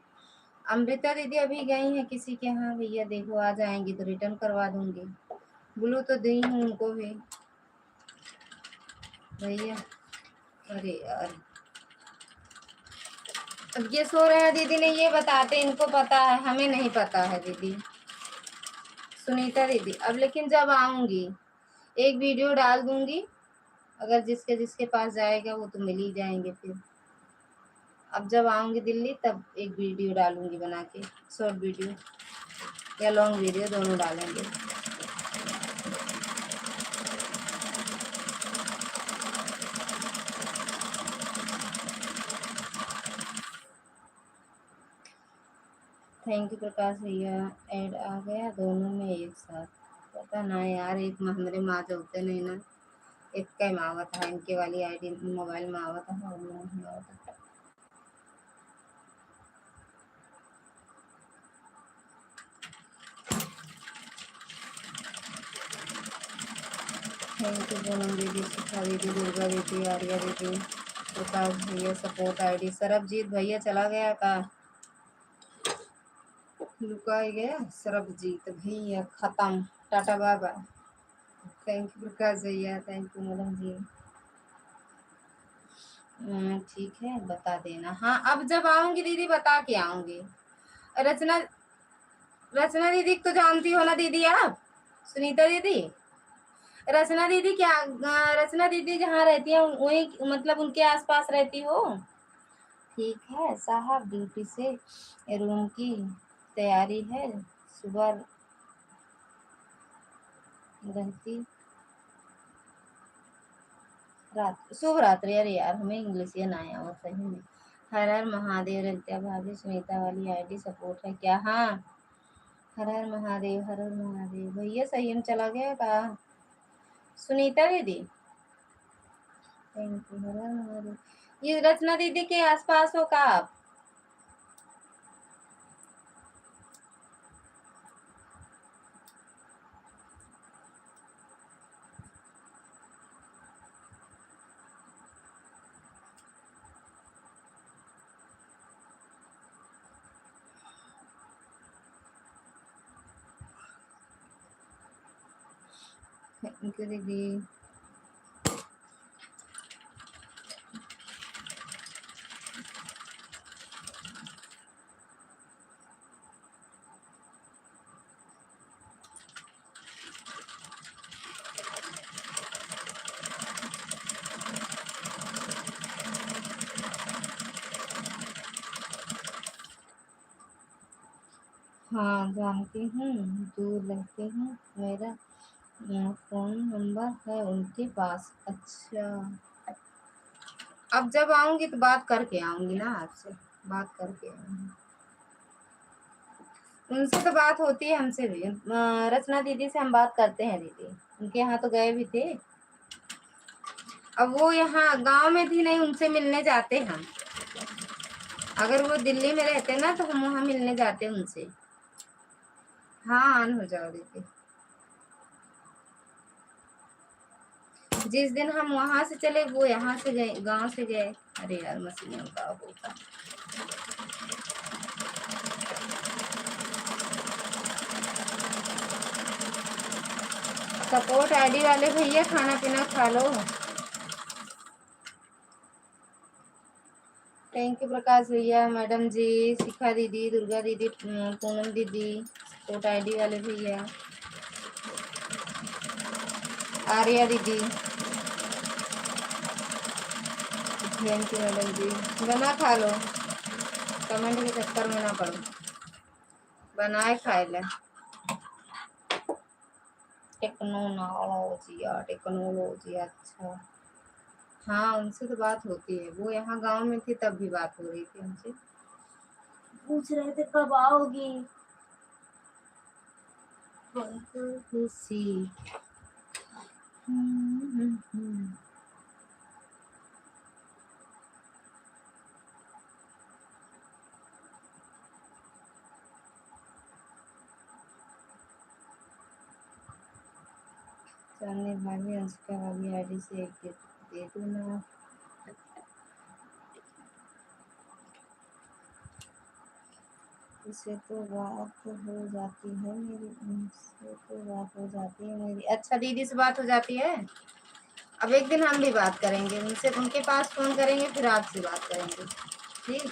अमृता दीदी अभी गई हैं किसी के यहाँ भैया, देखो आ जाएंगी तो रिटर्न करवा दूंगी। ब्लू तो दी हूँ उनको भी भैया। अरे यार अब ये सो रहे हैं दीदी, ने ये बताते, इनको पता है, हमें नहीं पता है दीदी। सुनीता दीदी अब लेकिन जब आऊंगी एक वीडियो डाल दूंगी, अगर जिसके जिसके पास जाएगा वो तो मिल ही जाएंगे फिर। अब जब आऊंगी दिल्ली तब एक वीडियो डालूंगी बना के, शॉर्ट वीडियो या लॉन्ग वीडियो दोनों डालेंगे। थैंक यू प्रकाश भैया, ऐड आ गया दोनों में एक साथ। पता ना यार, एक में हमारे माँ जोते नहीं ना, एक का ही आवत है, इनके वाली आईडी मोबाइल में आवत है और नहीं आवत है। थैंक यू पूनम दीदी, शिखा दीदी, दुर्गा दीदी, आर्या दीदी, प्रकाश भैया सपोर्ट आईडी। सरबजीत भैया चला गया का? लुका ही गया सरबजीत भैया, खत्म, टाटा बाबा। थैंक यू प्रकाश भैया, थैंक यू मदन जी। ठीक है बता देना। हाँ अब जब आऊंगी दीदी बता के आऊंगी। रचना, रचना दीदी तो जानती हो ना दीदी आप? सुनीता दीदी, रचना दीदी क्या, रचना दीदी जहाँ रहती है वही मतलब उनके आसपास रहती हो? ठीक है साहब, ड्यूटी से रूम की तैयारी है, सुबह रहती रात, शुभ रात्रि। अरे यार हमें इंग्लिश ये ना आया और सही में। हर हर महादेव, रित्या भाभी सुनीता वाली आईडी सपोर्ट है क्या? हाँ हर हर महादेव, हर हर महादेव भैया। सही में चला गया का सुनीता दीदी? थैंक यू, हर हर महादेव। ये रचना दीदी के आसपास हो का आप? थैंक यू दीदी। हाँ जानती हूँ, दूर रहते हैं, मेरा फ़ोन नंबर है उनके पास। अच्छा, अब जब आऊँगी तो बात करके आऊँगी ना, आपसे बात करके आऊँगी। उनसे तो बात होती है, हमसे भी। रचना दीदी से हम बात करते हैं दीदी, उनके यहाँ तो गए भी थे। अब वो यहाँ गांव में थी नहीं, उनसे मिलने जाते हम। अगर वो दिल्ली में रहते ना तो हम वहाँ मिलने जाते उनसे। हाँ ऑन हो जाओ दीदी। जिस दिन हम वहां से चले वो यहाँ से गए, गांव से गए। अरे यार मशीन का होगा। सपोर्ट आईडी वाले भैया खाना पीना खा लो। थैंक यू प्रकाश भैया, मैडम जी, शिखा दीदी, दुर्गा दीदी, पूनम दीदी, सपोर्ट आईडी वाले भैया, आर्या दीदी, थैंक यू मैडम जी। बना खा लो, कमेंट के चक्कर में ना पड़ो, बनाए खाए ले। टेक्नोलॉजी, अच्छा। हाँ उनसे तो बात होती है, वो यहाँ गांव में थी तब भी बात हो रही थी उनसे। पूछ रहे थे कब आओगी। सी चांदनी भाभी, अंशिका भाभी आईडी से एक दे दो ना। इससे तो बात हो जाती है मेरी, उनसे तो बात हो जाती है मेरी। अच्छा दीदी से बात हो जाती है। अब एक दिन हम भी बात करेंगे उनसे, उनके पास फोन करेंगे फिर आपसे बात करेंगे, ठीक।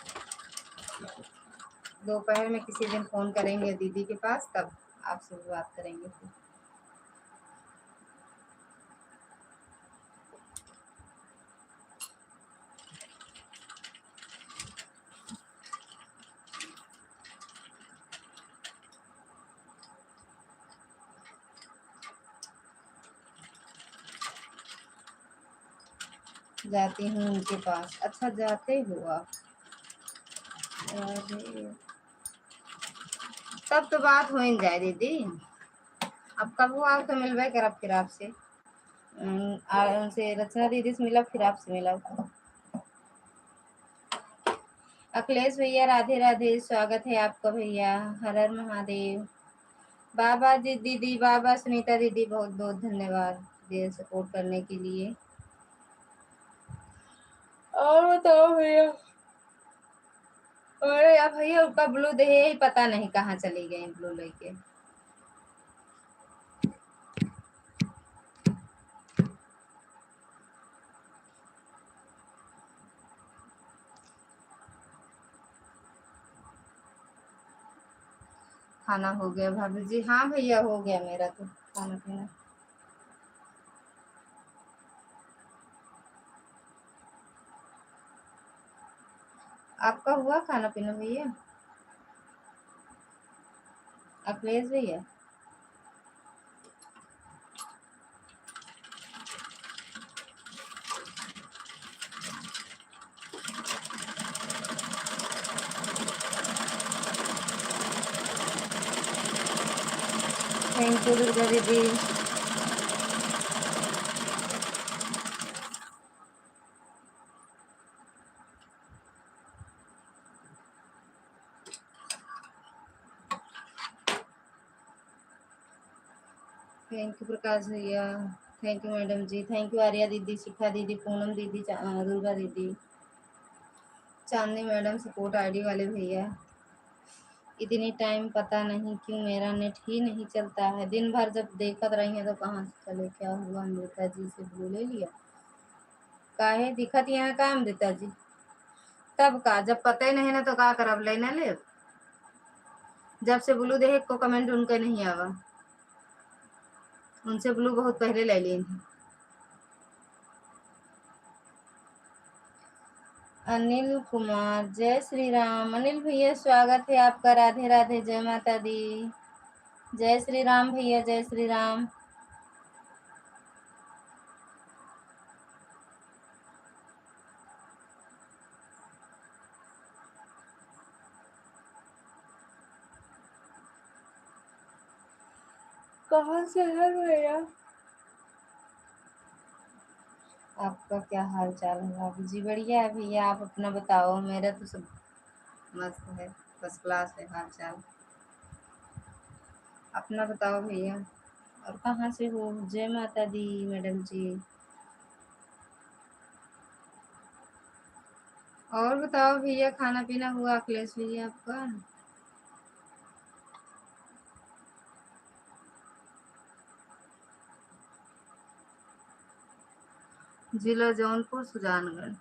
दोपहर में किसी दिन फोन करेंगे दीदी के पास, तब आपसे भी बात करेंगे फिर। जाती हूँ उनके पास। अच्छा जाते हो आप? अरे तब तो बात हो ही जाए दीदी। अब कब हुआ तो मिलवे करब फिर आपसे। उनसे रचना दीदी से मिला फिर आपसे मिला। अखिलेश भैया राधे राधे, स्वागत है आपका भैया, हर हर महादेव। बाबा जी दीदी, बाबा सुनीता दीदी, बहुत बहुत धन्यवाद ये सपोर्ट करने के लिए। और बताओ भैया। अरे यार भैया उसका ब्लू दे ही पता नहीं कहाँ चली गई ब्लू लेके। खाना हो गया भाभी जी? हाँ भैया हो गया मेरा तो खाना पीना। आपका हुआ खाना पीना भैया? अखिलेश भैया थैंक यू दुर्गा दीदी। थैंक यू प्रकाश भैया, thank you madam ji, thank you Arya दीदी, शिखा दीदी, पूनम दीदी, दुर्गा दीदी, चांदनी मैडम, सपोर्ट आईडी वाले भैया। इतनी टाइम पता नहीं क्यों मेरा नेट ही नहीं चलता है। दिन भर जब देखत रही है तो कहाँ से चले। क्या हुआ अमृता जी से ब्लू ले लिया? काहे दिखत यहाँ का अमृता जी? तब का जब पता ही नहीं ना तो का करब लेना ले। जब से ब्लू देख को कमेंट उनके नहीं आवा। उनसे ब्लू बहुत पहले ले ली थी। अनिल कुमार, जय श्री राम। अनिल भैया स्वागत है आपका। राधे राधे, जय माता दी। जय श्री राम भैया, जय श्री राम। कहाँ से है भैया? आपका क्या हाल चाल है भाभी जी? बढ़िया है भैया, आप अपना बताओ। मेरा तो सब मस्त है, फर्स्ट क्लास है हाल चाल। अपना बताओ भैया। और कहाँ से हो? जय माता दी मैडम जी। और बताओ भैया, खाना पीना हुआ अखिलेश भैया आपका? जिला जौनपुर, सुजानगढ़।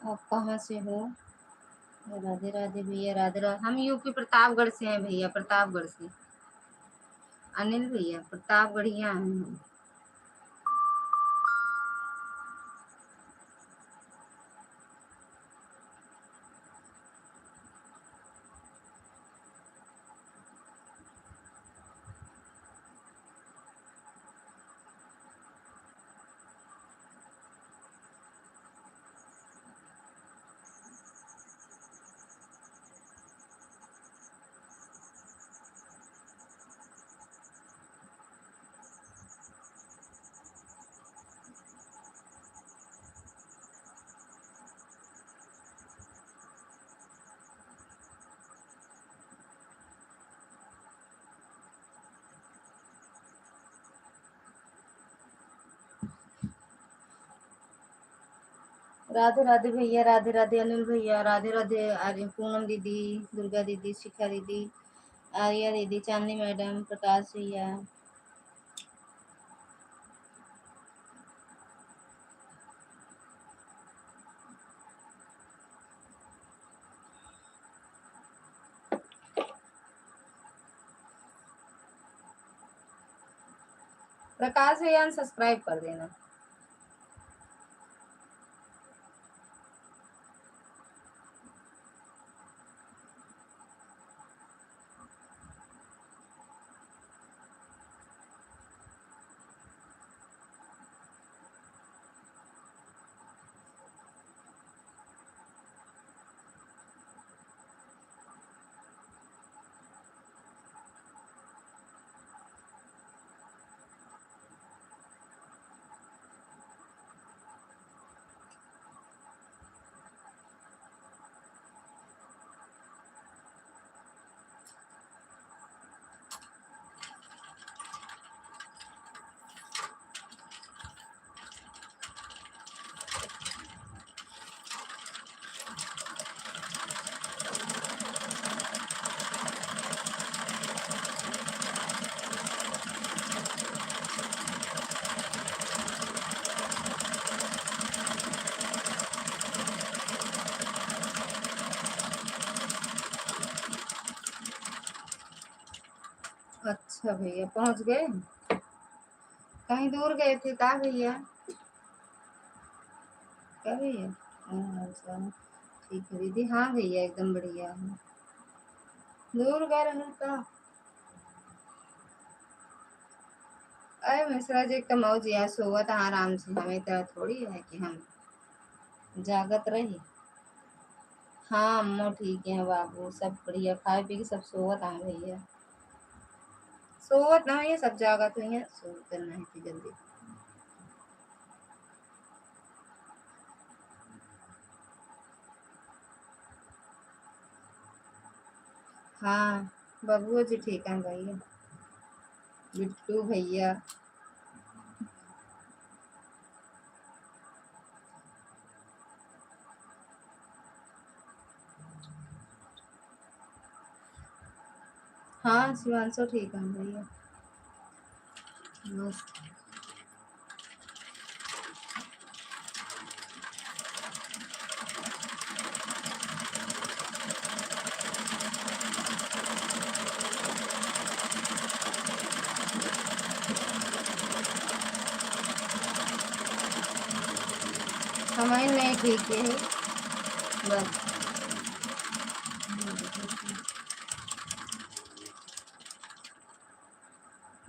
आप कहाँ से हो? राधे राधे भैया, राधे राधे। हम यूपी प्रतापगढ़ से हैं भैया, प्रतापगढ़ से। अनिल भैया प्रतापगढ़िया हैं हम। राधे राधे भैया, राधे राधे अनिल भैया, राधे राधे आर्य, पूनम दीदी, दुर्गा दीदी, शिखा दीदी, आर्या दीदी, चांदनी मैडम, प्रकाश भैया। प्रकाश भैया सब्सक्राइब कर देना। अच्छा भैया पहुंच गए, कहीं दूर गए थे का भैया? क्या भैया? अच्छा ठीक है दीदी। हाँ भैया एकदम बढ़िया है। दूर गए रहे तो अरे मिश्रा जी का मौज यहाँ सोवत आराम से, हमें तो थोड़ी है कि हम जागत रही। हाँ अम्मो ठीक है बाबू सब बढ़िया, खाए पी के सब सोवत आ भैया। सोवत ना है सब जागत हुई है, सोवत करना है कि जल्दी। हाँ बबुआ जी ठीक है भैया, बिट्टू भैया। हाँ शिवांशु ठीक है भैया मस्त। हमारी नहीं ठीक है बस।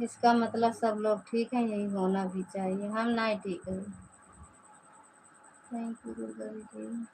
इसका मतलब सब लोग ठीक है, यही होना भी चाहिए। हम नहीं ठीक है। Thank you Durga ji.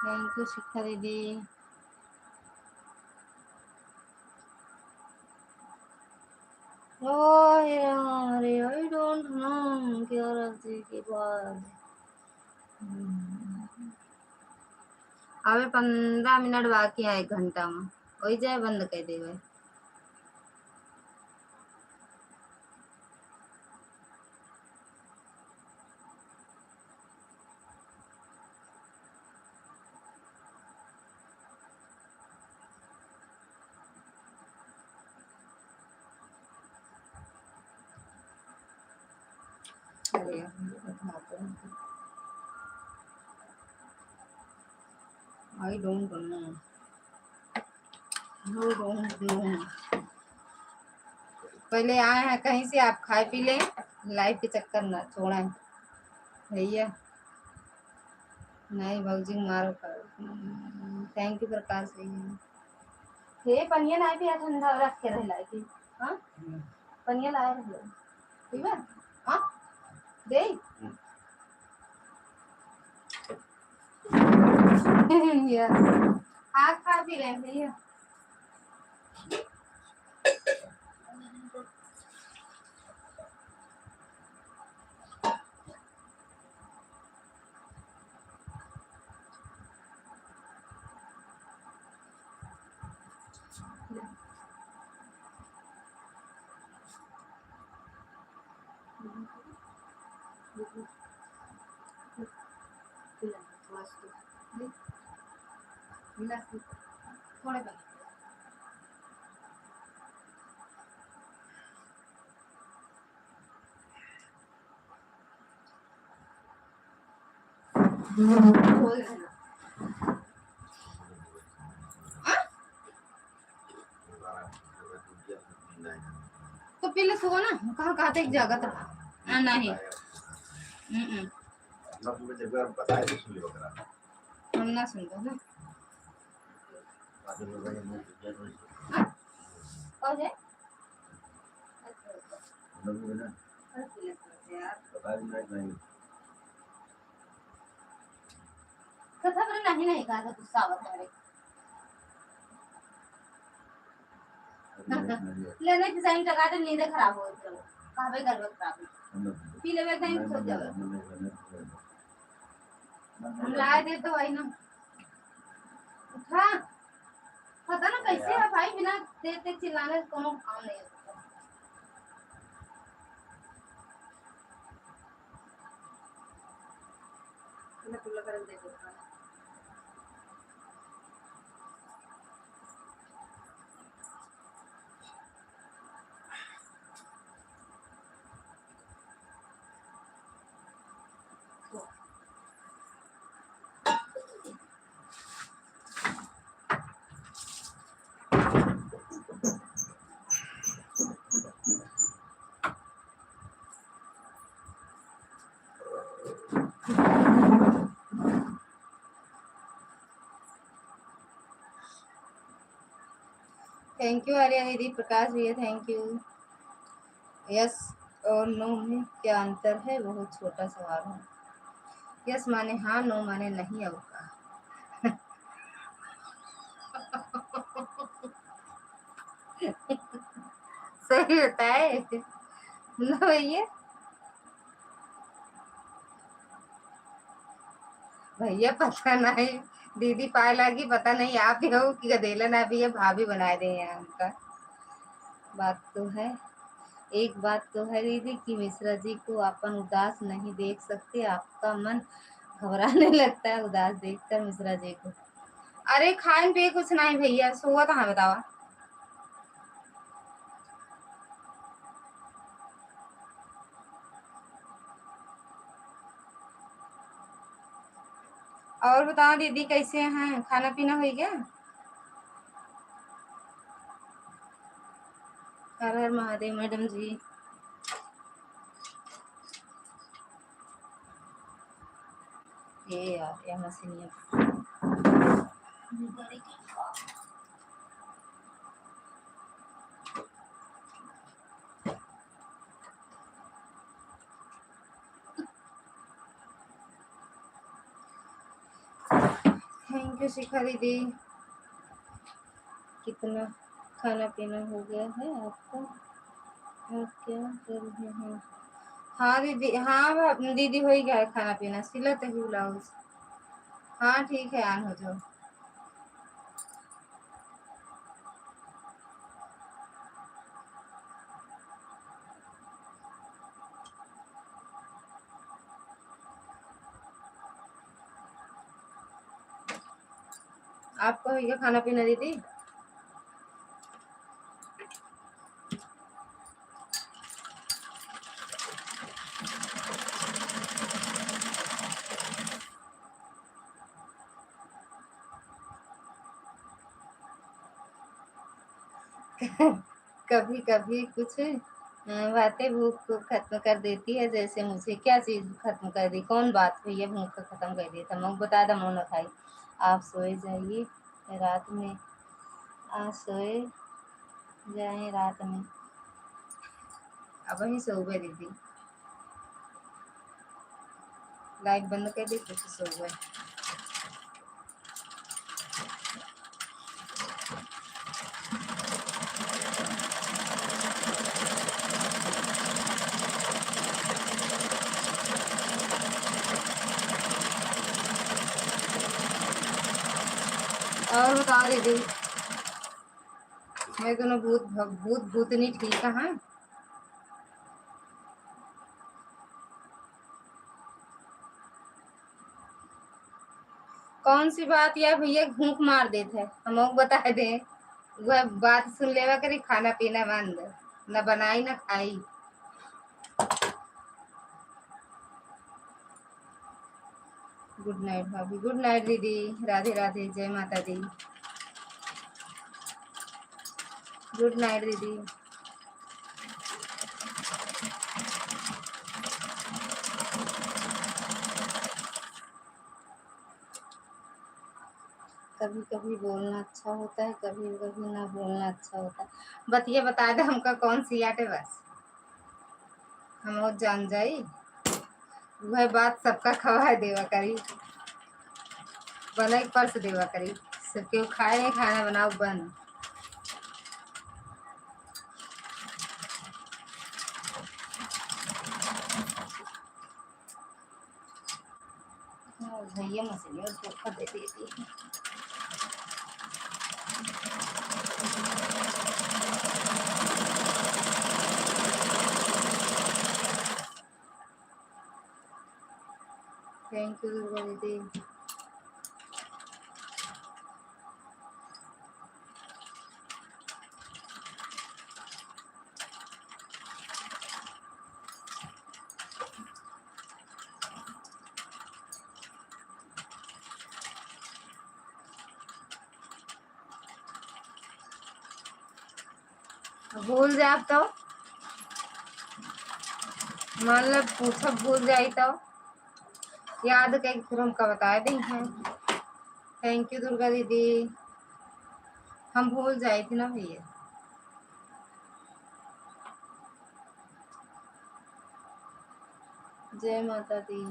Thank you Shikha दीदी। अरे आई डोंट नो क्या रखती की बात। अबे 15 मिनट बाकी है, 1 घंटा में हो जाए बंद कर देवे। अरे I don't know, no don't know. पहले आए हैं कहीं से, आप खाए पी लें, लाइफ के चक्कर ना छोड़ा भैया। नहीं भौजी मारो कर। थैंक यू प्रकाश भैया। हे पनिया ना भी ठंडा रख के रह लाए थी। हाँ पनिया लाए रहे ठीक है। हाँ दे या हाँ खा भी रहे भैया। थोड़े तो पहले सो ना, कहाँ कहाँ तक जागत रहा नहीं। हम ना सुनते ना और है कथा पर नहीं कहा था गुस्सा आवत है लेने की सही टका तो नींद खराब हो गई, कहां पे गलत खराब पी ले बैठ नहीं सो जाओ हम लाए दे तो भाई ना उठा पता ना कैसे है भाई बिना देते चिल्लाने से कोनो काम नहीं होता मैं तुला कर दे दूंगा थैंक यू आर्या दीदी प्रकाश भैया थैंक यू यस और नो में क्या अंतर है बहुत छोटा सवाल है यस माने हाँ नो माने नहीं अब का सही होता है ना भैया भैया पता नहीं दीदी पाए लगी पता नहीं आप ही हो कि गदेला ना भी है भाभी बनाए दे हैं उनका बात तो है एक बात तो है दीदी कि मिश्रा जी को अपन उदास नहीं देख सकते आपका मन घबराने लगता है उदास देखकर मिश्रा जी को अरे खान पे कुछ नहीं भैया सोआ कहाँ बतावा और बताओ दीदी कैसे हैं खाना पीना हो गया हर हर महादेव मैडम जी ये यार यहाँ से नहीं थैंक यू शिखा दीदी कितना खाना पीना हो गया है आपका आप क्या कर रहे हैं हाँ दीदी हाँ दीदी हो ही गया है खाना पीना सिलत है ब्लाउज हाँ ठीक है आन हो जाओ आपका हो गया खाना पीना दीदी कभी कभी कुछ बातें भूख को खत्म कर देती है जैसे मुझे क्या चीज खत्म कर दी कौन बात भैया भूख को खत्म कर दिया था मैं बता दो ना खाई आप सोए जाइए रात में आप सोए जाए रात में अब वही सो गए दीदी लाइट बंद कर दी फिर सो गए और बता दीदी मैं दोनों भूत भूतनी ठीक है कौन सी बात यार भैया भूख मार देते है हम लोग बता दे वह बात सुन लेवा करी खाना पीना बंद न बनाई न खाई गुड नाइट भाभी गुड नाइट दीदी राधे राधे जय माता दी गुड नाइट दीदी कभी कभी बोलना अच्छा होता है कभी कभी ना बोलना अच्छा होता है बतिया बता दे हमका कौन सी आटे बस हम और जान जाई वह बात सबका खवा देवा करी बना पर्स देवा करी सब क्यों खाए नहीं खाना बनाओ बंद भैया मछली और धोखा दे देती है। थैंक यू दुर्गा दीदी। भूल जाब तो मान लो पूछो, भूल जाई तो याद करके फिर हमका बता दी है। थैंक यू दुर्गा दीदी। हम भूल जाए थे ना भैया। जय माता दी।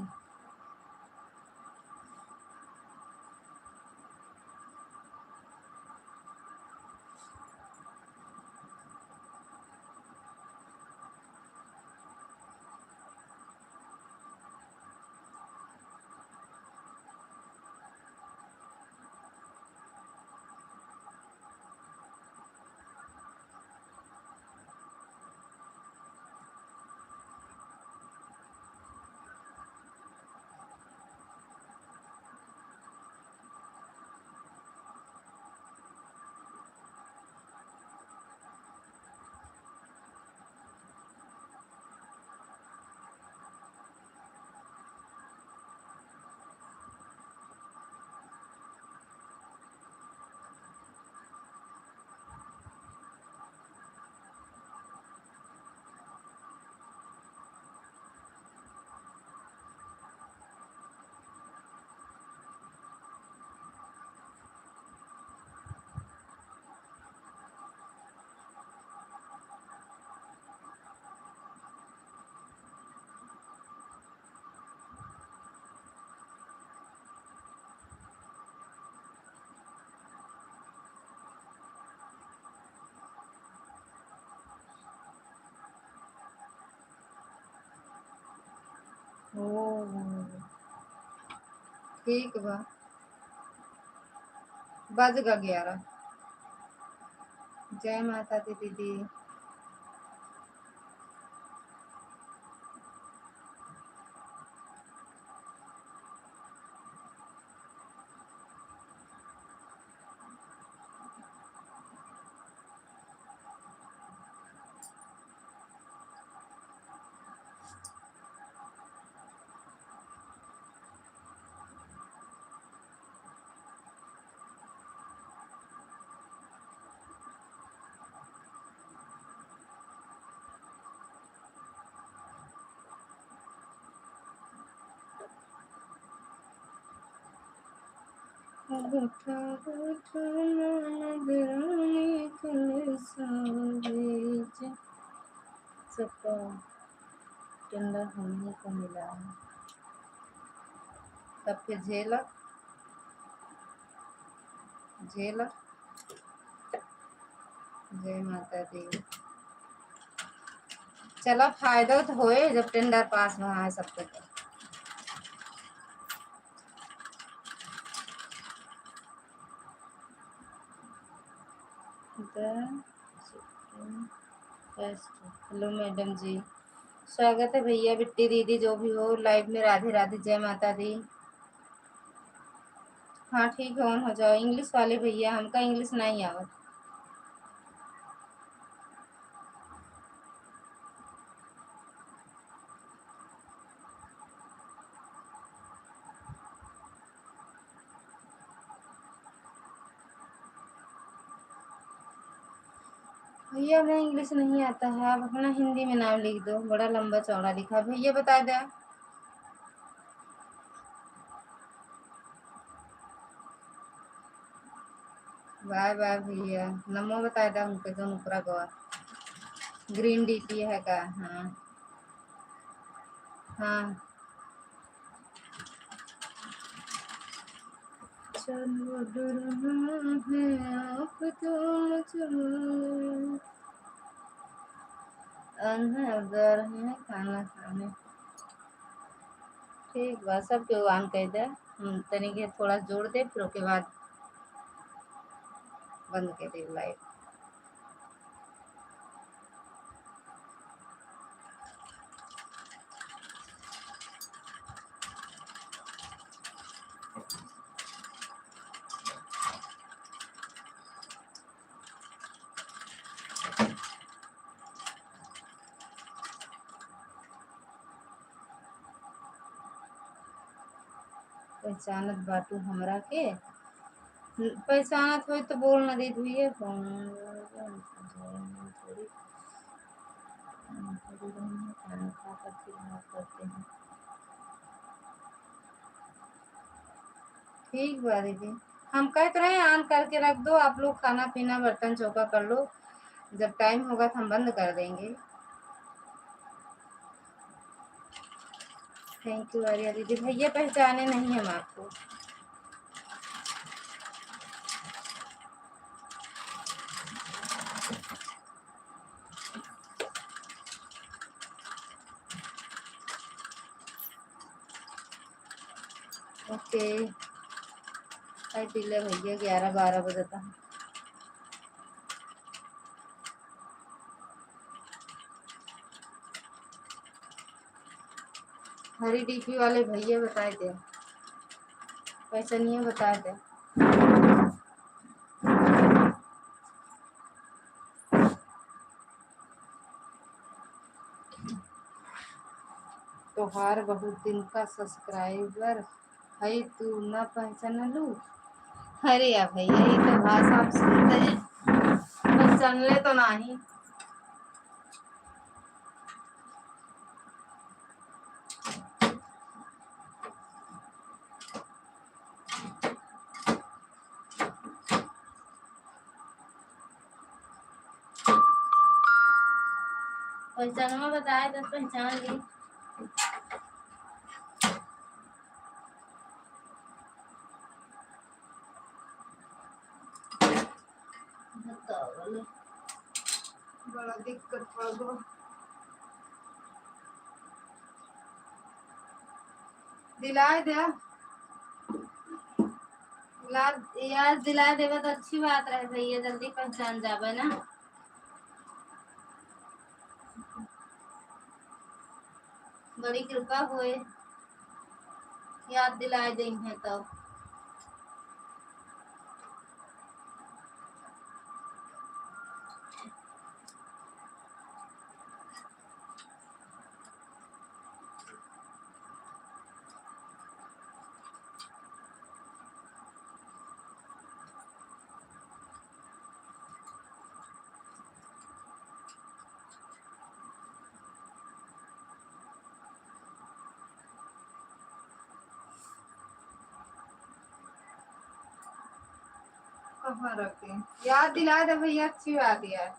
ठीक बा, बज गा 11। जय माता दी दीदी। सबका टेंडर हमने को मिला है, तब फिर झेला झेला। जय माता दी। चलो फायदा तो होए जब टेंडर पास हुआ है सबके। हेलो मैडम जी, स्वागत है भैया, बिट्टी दीदी, जो भी हो लाइव में। राधे राधे, जय माता दी। हाँ ठीक है, ऑन हो जाओ। इंग्लिश वाले भैया, हमका इंग्लिश नहीं आवत। भैया मैं इंग्लिश नहीं आता है, आप अपना हिंदी में नाम लिख दो, बड़ा लंबा चौड़ा लिखा। भैया बता दे। बाय बाय भैया, नमो बता दे उनके जो ऊपरा गवा ग्रीन डीपी है का। हाँ हाँ। चलो डरना है आप तो चलो, अंदर है खाना खाने। ठीक बा, सब के ऑन कर दे। तनी के थोड़ा जोड़ दे, फिर उसके बाद बंद कर दे लाइट। पहचानत बाटू हमरा के? पहचानत हो तो बोल न दी हुई फोन खाना खा कर फिर बात करते हैं। ठीक बा दीदी, हम कहते रहे ऑन करके रख दो, आप लोग खाना पीना बर्तन चौका कर लो, जब टाइम होगा तो हम बंद कर देंगे। थैंक यू आर्या दीदी। भैया पहचाने नहीं हम आपको। ओके, आई पी ले भैया, 11-12 बजे तक। हरी डीपी वाले भैया बताए थे, पैसा नहीं है बताए थे। तोहार बहुत दिन का सब्सक्राइबर है, तू ना पहचान लू? अरे यार भैया, ये तो भाषा आप सुनते हैं, पहचान ले तो नहीं। पहचान बताए तो पहचान ली। बड़ा दिक्कत पड़ गो। दिलाए दे यार, दिला देवे तो अच्छी बात रहे भैया, जल्दी पहचान जावे ना। बड़ी कृपा होए, याद दिलाए देंगे तो। कहाँ रखे? याद दिला दे भैया, अच्छी बात यार,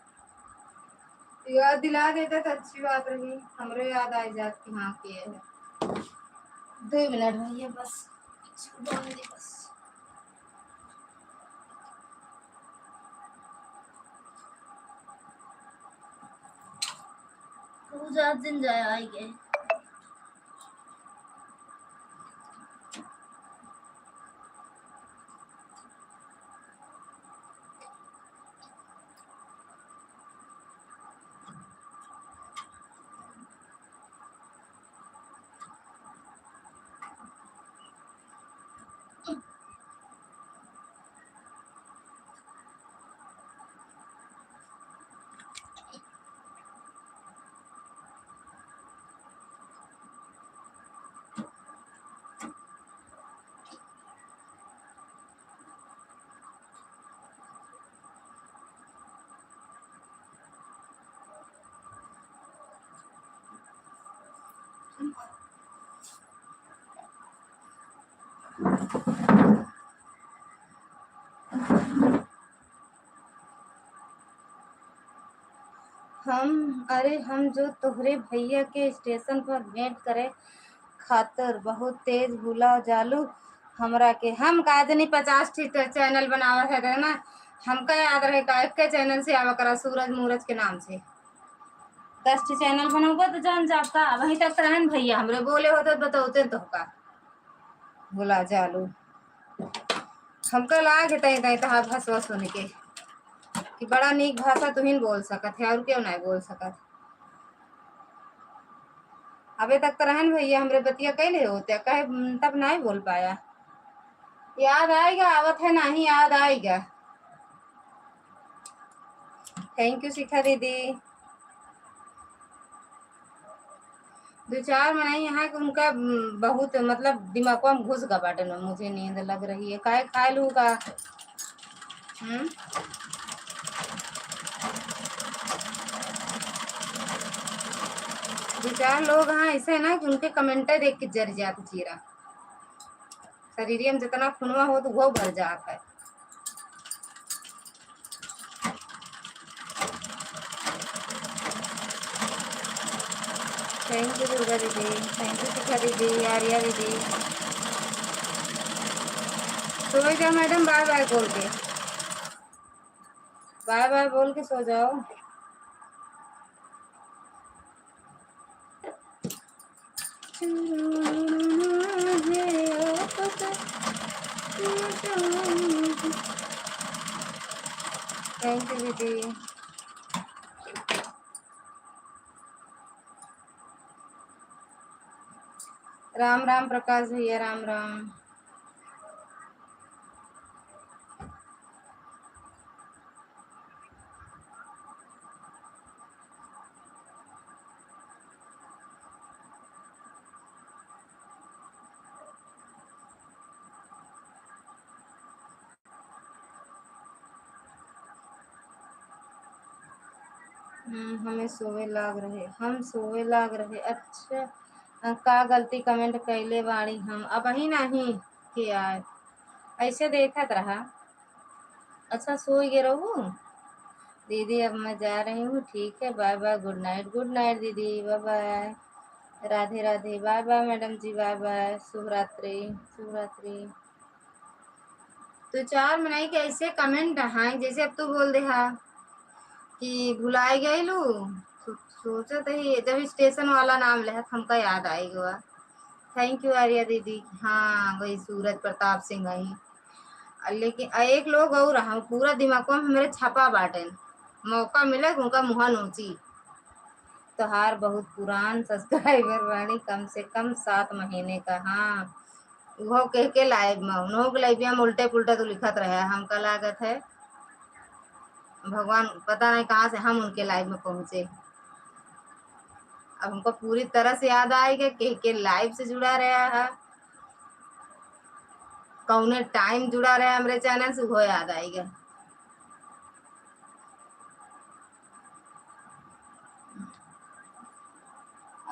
याद दिला देते तो अच्छी बात रही, हमरे याद आ जात कि हाँ किए है। 2 मिनट भैया बस, बस। तू जा दिन जाए आई गए। हम जो तोहरे भैया के स्टेशन पर भेंट करे खातर बहुत तेज भूला जालू हमरा के। हम का जनी 50 ठीक चैनल बनावा है ना, हमका याद रहे का एक के चैनल से आवा करा, सूरज मूरज के नाम से। 10 चैनल बनाऊंगा तो जान जाता वहीं तक तो रहन भैया हमरे बोले हो तो बताओते तो का बोला जालू हमका लाग तय तय तहा भसवा सुन के कि बड़ा नीक भाषा तुहिन बोल सकत है और क्यों नहीं बोल सकत। अबे तक तो रहन भैया हमरे बतिया कैले होते कहे तब नहीं बोल पाया। याद आएगा आवत है नहीं याद आएगा। थैंक यू शिखा दीदी। 2-4 महीने यहाँ के उनका बहुत मतलब दिमाग में घुस गया बाटे में मुझे नींद लग रही है काय खा लूँगा। 2-4 लोग हाँ ऐसे ना कि उनके कमेंट देख के जर जात चीरा शरीर में जितना खुनवा हो तो वो भर जाता है। थैंक यू दुर्गा दीदी। थैंक यू शिखा दीदी आर्या दीदी। सो जाओ मैडम बाय बाय बोल के बाय बाय बोल के सो जाओ। थैंक यू दीदी। राम राम प्रकाश भैया राम राम। हमें सोवे लाग रहे हम सोवे लाग रहे। अच्छा का गलती कमेंट कैले बाड़ी हम अब ही नहीं कि यार ऐसे देखत रहा। अच्छा सो गे रहूँ दीदी अब मैं जा रही हूँ ठीक है बाय बाय गुड नाइट दीदी bye bye Radhe Radhe bye bye madam ji bye bye शुभ रात्रि शुभ रात्रि। तो 4 महीने के ऐसे कमेंट हाँ जैसे अब तू बोल दे हाँ कि भुलाए गए लू सोचा ही जब स्टेशन वाला नाम ले हमका याद आएगा। थैंक यू आर्या दीदी। हाँ वही सूरज प्रताप सिंह ही लेकिन एक लोग और हम पूरा दिमाग में मेरे छपा बाटन मौका मिले उनका मुँह नोची। तोहार बहुत पुरान सब्सक्राइबर वाणी कम से कम 7 महीने का। हाँ वो कह के लाइव में उन्होंने लाइव में उल्टे पुल्टे तो लिखत रहे हमका लागत है भगवान पता नहीं कहाँ से हम उनके लाइव में पहुंचे। अब हमको पूरी तरह से याद आएगा के लाइव से जुड़ा रहा है कौने टाइम जुड़ा रहा हमारे चैनल से वो याद आएगा।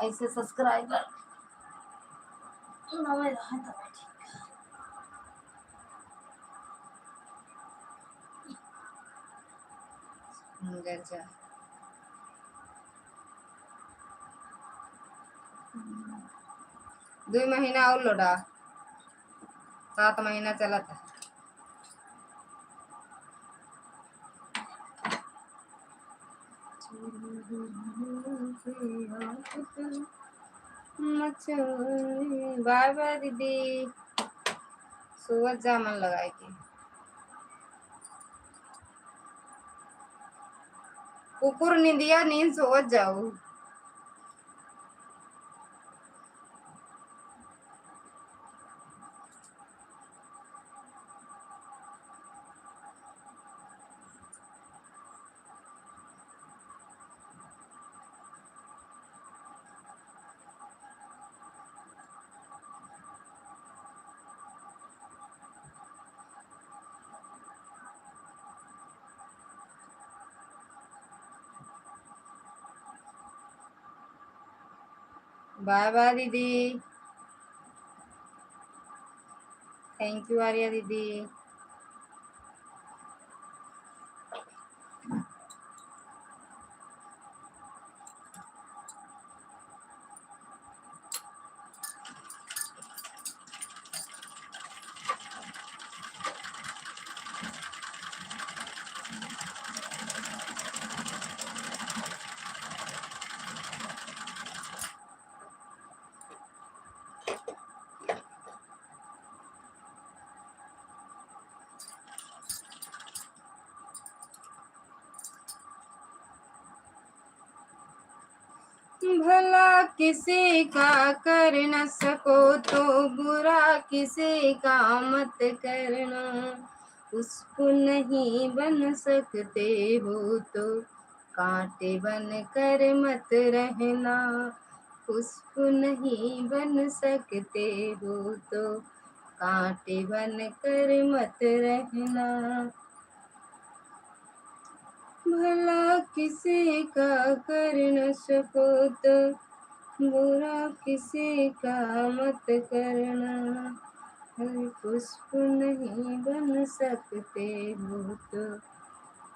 ऐसे सब्सक्राइबर अच्छा 2 महीना और लौटा 7 महीना चला था। बाय बाय दीदी सोवत जा मन लगाए के कुकुर निंदिया नींद सोवत जाऊ। बाय बाय दीदी। थैंक यू आर्या दीदी। भला किसी का कर न सको तो बुरा किसी का मत करना, उसको नहीं बन सकते हो तो कांटे बन कर मत रहना, उसको नहीं बन सकते हो तो कांटे बन कर मत रहना। भला किसी का कर न सको तो बुरा किसी का मत करना, पुष्प नहीं बन सकते हो तो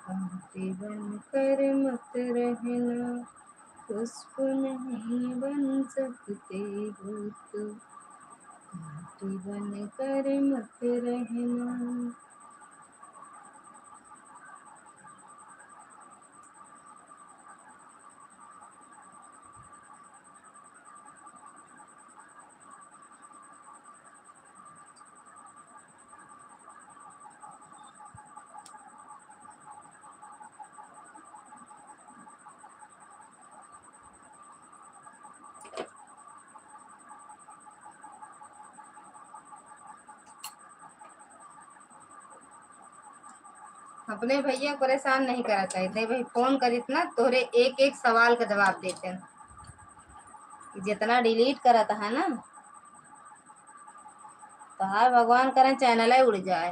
कांटे बन कर मत रहना, पुष्प नहीं बन सकते हो तो कांटे बन कर मत रहना। अपने भैया को परेशान नहीं करा चाहिए भाई, फोन करित ना तोरे एक एक सवाल का जवाब देते हैं। जितना डिलीट करता है ना तो हाय भगवान करें चैनल ही उड़ जाए।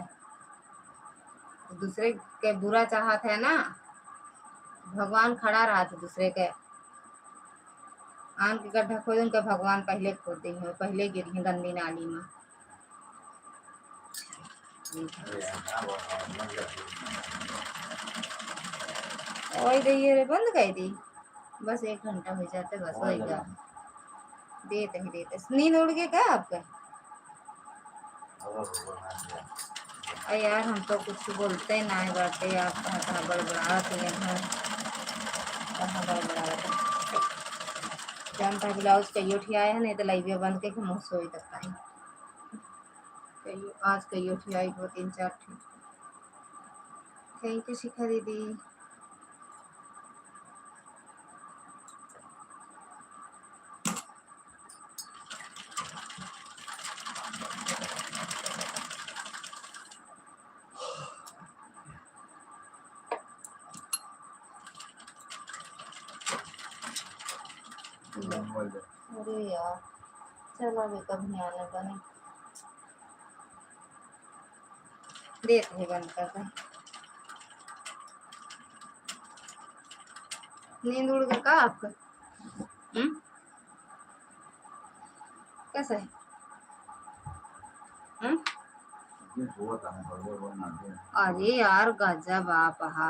दूसरे के बुरा चाहत है ना, भगवान खड़ा रहा था दूसरे के आन के गड्ढा खोद उनके भगवान पहले खोद दी है, पहले गिरी है गंदी नाली में। वही दी रे बंद कर दी, बस 1 घंटा हो जाते बस हो गया। देते ही देते नींद उड़ गई क्या आपका? अरे यार हम तो कुछ बोलते ना है बातें, आप कहाँ कहाँ बड़बड़ा हैं, कहाँ बड़बड़ा रहे जानता ब्लाउज कहीं उठियाए है नहीं तो लाइवे बंद के मुँह सोई तक कहीं आज कहीं उठियाई 2 3 4 ठीक। थैंक यू शिखा दीदी। अरे यार चलो अभी कभी आने का नहीं, देते ही बंद कर दे। नींद उड़ गई का आपका? कैसे है? अरे यार गजब आप हा।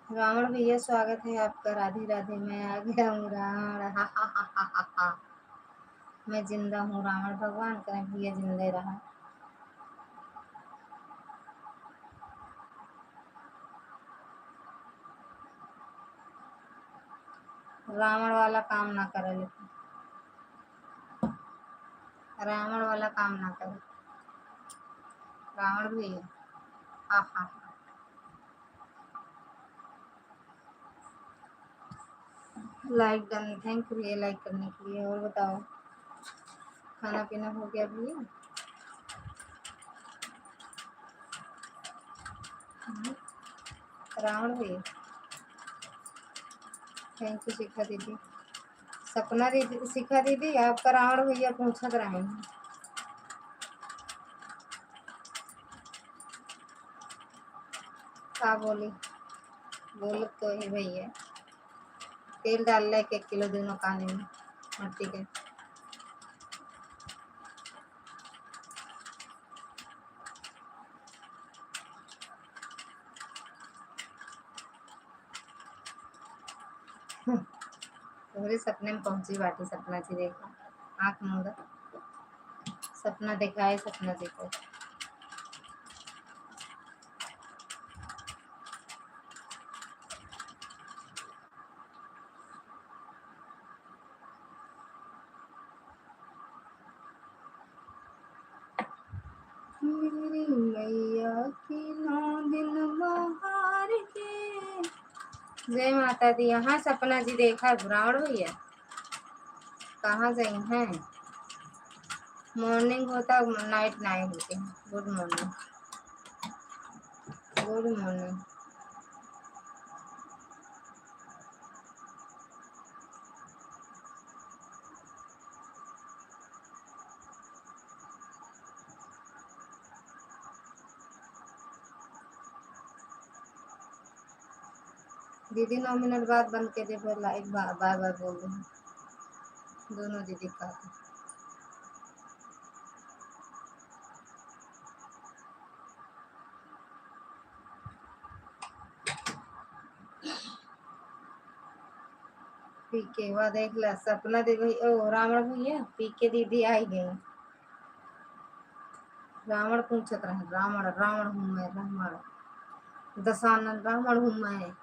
रावण भैया स्वागत है आपका। राधे राधे। मैं आ गया हूँ रावण। हा हा हा हा हा हा। मैं जिंदा हूँ रावण। भगवान करें भैया जिंदा रहा। रावण वाला काम ना करे, लेकिन रावण वाला काम ना करे रावण भैया। हा हा। Like done. थैंक यू भैया लाइक करने के लिए। और बताओ, खाना पीना हो गया भैया? रावण भैया थैंक यू शिखा दीदी। सपना दीदी, शिखा दीदी आपका रावण भैया पूछत रहे हैं। का बोली? बोल तो ही भैया। तेल डाल ले 1 किलो दोनों काने में मट्टी के। तोहरे सपने में पहुंची बाटी सपना जी। देखो आँख मूंदा। सपना दिखाए, सपना देखो। मेरी मैया की 9 दिन बहार के। जय माता दी। यहाँ सपना जी देखा रावण भैया कहाँ गई हैं? मॉर्निंग होता, नाइट नाइट होती है। Good morning, good morning. दीदी 9 मिनट बाद बंद के दे। एक बार बार बार बोल रही दोनों दीदी का। पीके वाह देख ला सपना दीदी। ओ रावण भैया पीके दीदी आई गई। रावण पूछत रहे रावण रावण हूँ मैं रावण। दशानन रावण हूँ मैं।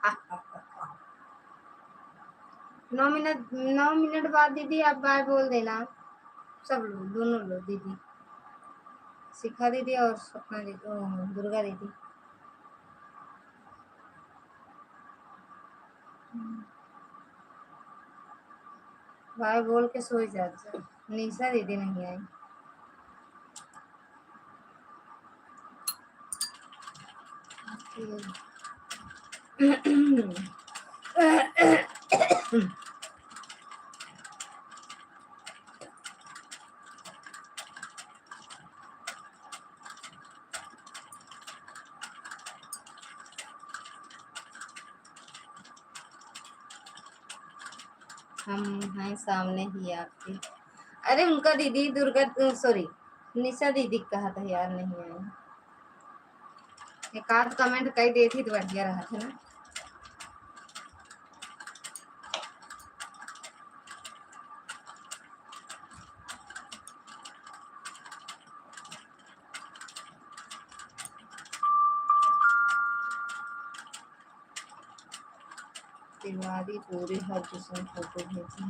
9 मिनट बाद दीदी आप बाय बोल देना। सब लोग, दोनों लोग दीदी, शिखा दीदी और सपना दीदी, दुर्गा दीदी। बाय बोल के सो जाते। निशा दीदी नहीं आई। हम हैं सामने ही आपके। अरे उनका दीदी दुर्गा, सॉरी निशा दीदी कहा था यार, नहीं आई। एक आध कमेंट कही देती तो बढ़िया रहा था ना। तिवारी पूरी हर किस्म फोटो भेजी।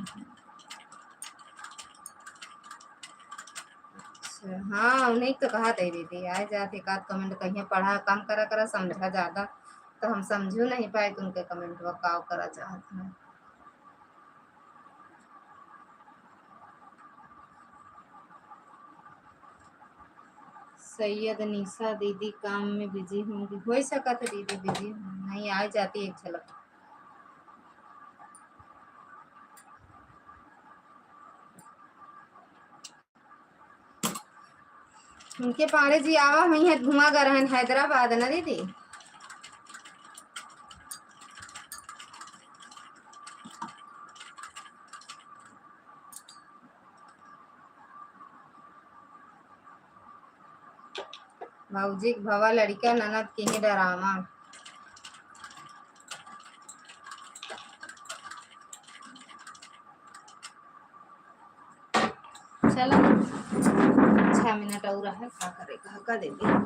अच्छा हाँ, उन्हें तो कहा था दीदी आए जाते। एक आध कमेंट कहीं पढ़ा कम करा करा, समझा ज्यादा तो हम समझू नहीं पाए तुमके कमेंट वकाव करा चाहत हैं। सैयद निशा दीदी काम में बिजी होंगी, हो सका था दीदी बिजी नहीं। आ जाती एक झलक। उनके पाड़े जी आवा वही है, घुमा कर रहन हैदराबाद ना दीदी। भौजी भवा लड़का ननद के ही डरावा। चलो 6 मिनट और है, क्या करेगा का देंगे।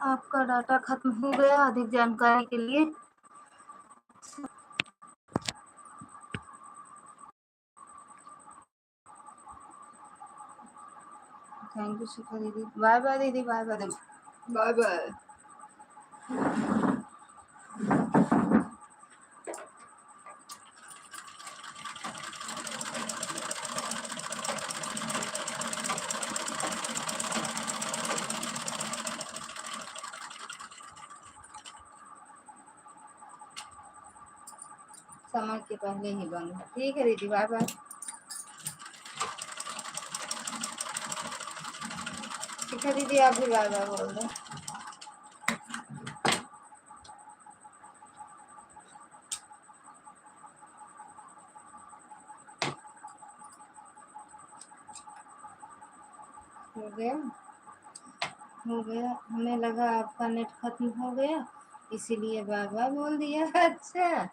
आपका डाटा खत्म हो गया। अधिक जानकारी के लिए थैंक यू शिखा दीदी। बाय बाय दीदी, बाय बाय, बाय बाय। समय के पहले ही बंद। ठीक है दीदी, बाय बाय। शिखा दीदी आप भी बाय बाय बोल दो। हो गया, हो गया। हमें लगा आपका नेट खत्म हो गया, इसीलिए बाय बाय बोल दिया। अच्छा,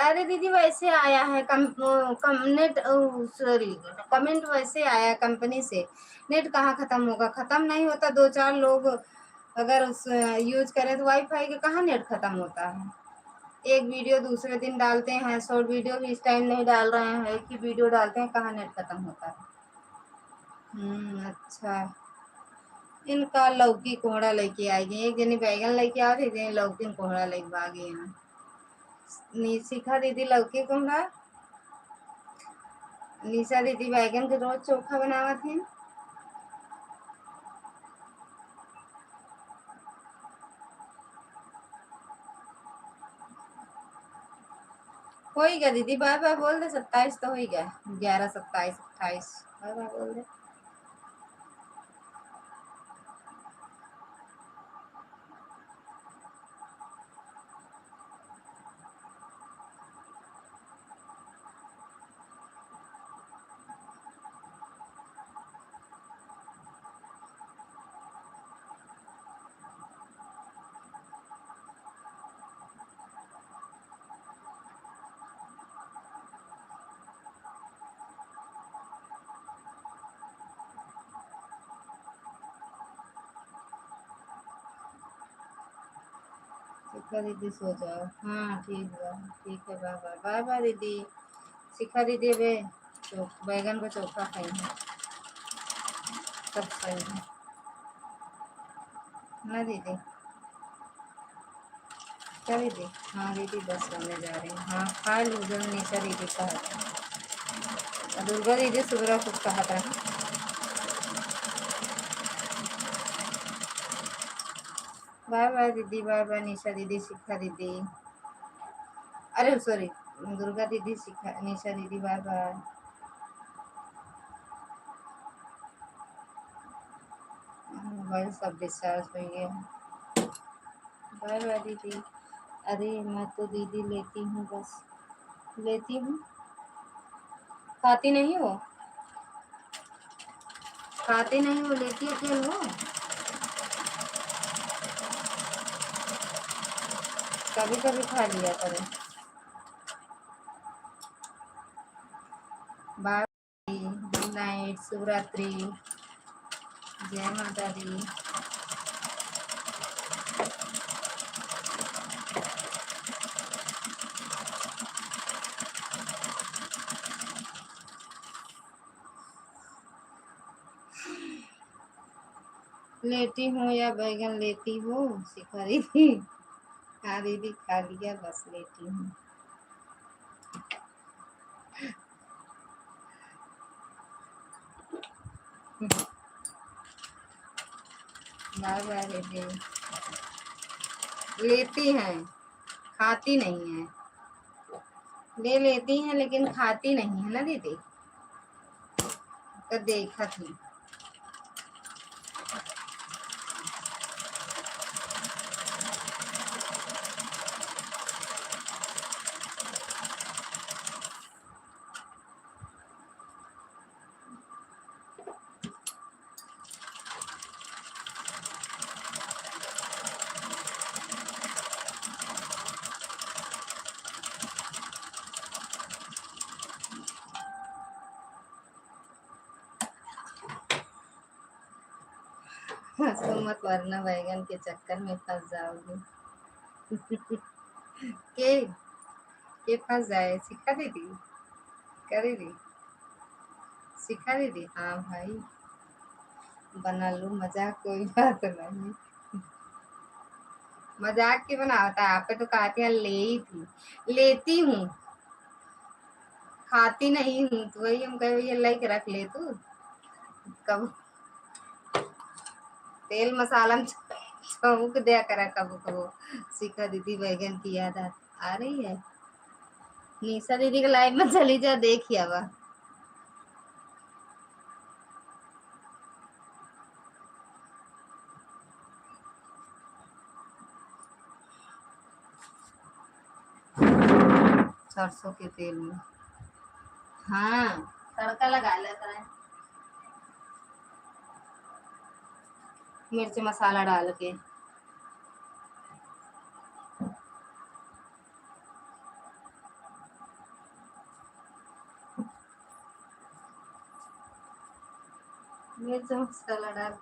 अरे दीदी वैसे आया है नेट, सॉरी कमेंट वैसे आया कंपनी से। नेट कहाँ खत्म होगा, खत्म नहीं होता। 2-4 लोग अगर उस यूज करें तो वाईफाई के कहाँ नेट खत्म होता है। एक वीडियो दूसरे दिन डालते हैं, शॉर्ट वीडियो भी इस टाइम नहीं डाल रहे हैं, एक ही वीडियो डालते हैं, कहाँ नेट खत्म होता है। अच्छा, इनका लौकी कोहड़ा लेके आएगी। एक जनी बैगन लेके आ रही, एक जनी लौकी कोहड़ा लेके आ गई यहाँ। शिखा दीदी लौकी कोहड़ा, निशा दीदी बैगन के रोज चोखा बनावा थे। हो ही गया दीदी, बाय बाय बोल दे। 27 तो हो ही गया, 11, 27, 28, बाय बाय बोल दे। शिखा दीदी सो जाओ। हाँ ठीक है, ठीक है, बाय बाय, बाय बाय दीदी। शिखा दीदी वे बैगन को चोखा खाएंगे, सब सही है ना दीदी। क्या दीदी? हाँ दीदी बस सोने जा रही हूँ। हाँ खा लूँ जो निशा दीदी कहा था, दुर्गा दीदी सुबह कुछ कहा था। बाय बाय दीदी, बाय बाय निशा दीदी, शिखा दीदी, अरे सॉरी दुर्गा दीदी, शिखा, निशा दीदी, बाय बाय। मोबाइल सब डिस्चार्ज हो गया। बाय बाय दीदी। अरे मैं तो दीदी लेती हूँ, बस लेती हूँ। खाती नहीं हो, खाती नहीं हो, लेती अकेले हो। कभी कभी खा लिया करो। नाइट, शुभ रात्रि, जय माता दी। लेटी हूँ या बैगन लेती हूँ, शिखा दीदी। हाँ दीदी, खा लिया, बस लेटी हूँ। बाय बाय दीदी। लेती हैं, खाती नहीं है। ले लेती हैं लेकिन खाती नहीं है ना दीदी, तो देखा थी। हंसो मत वरना बैगन के चक्कर में फंस जाओगे। के फंस जाए, शिखा दीदी, करे दी, शिखा दीदी। हाँ भाई, बना लो मजाक, कोई बात नहीं। मजाक की बनाता है, आप पे तो कहते हैं ले ही थी, लेती हूँ, खाती नहीं हूँ, तो वही हम कहे भैया लाइक रख ले तू। कब तेल मसाला में छौंक दिया करा कबो कबो। शिखा दीदी बैगन की याद आ रही है। निशा दीदी के लाइव में चली जा, देखिए अब। सरसों के तेल में, हाँ, तड़का लगा लेता है, मिर्च मसाला डाल के। मिर्च मसाला डाल,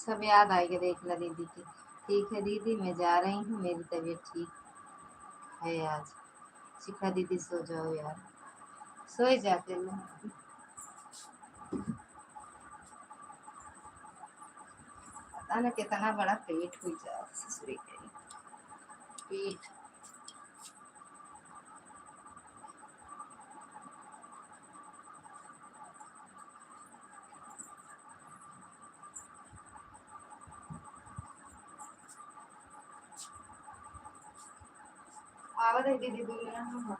सब याद आएगी, देखना दीदी की। ठीक है दीदी, मैं जा रही हूँ, मेरी तबीयत ठीक है आज। शिखा दीदी सो जाओ यार, सो ही जाते लोग। पता ना कितना बड़ा पेट हुई जाओ ससुरी के पेट। आवाज है दीदी, 2 मिनट में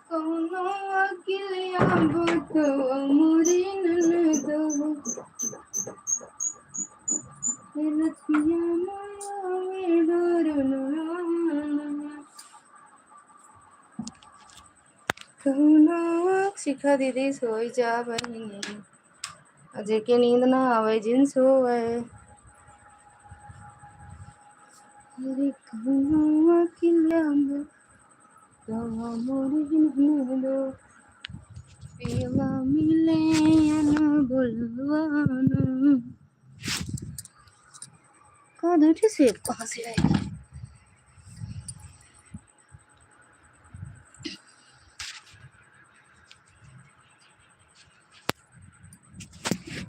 कौनो अकेले आबो तो मोरी ननदो, रतिया माया में डोरना। कौनो शिखा दीदी सोई जा बहिनी, अजय के नींद ना आवे जिन सोवे। अरे कौनो अकेले आबो तो मोरी ननदो, पियवा मिले न बोलवाना। कौन से कहाँ से आएगी?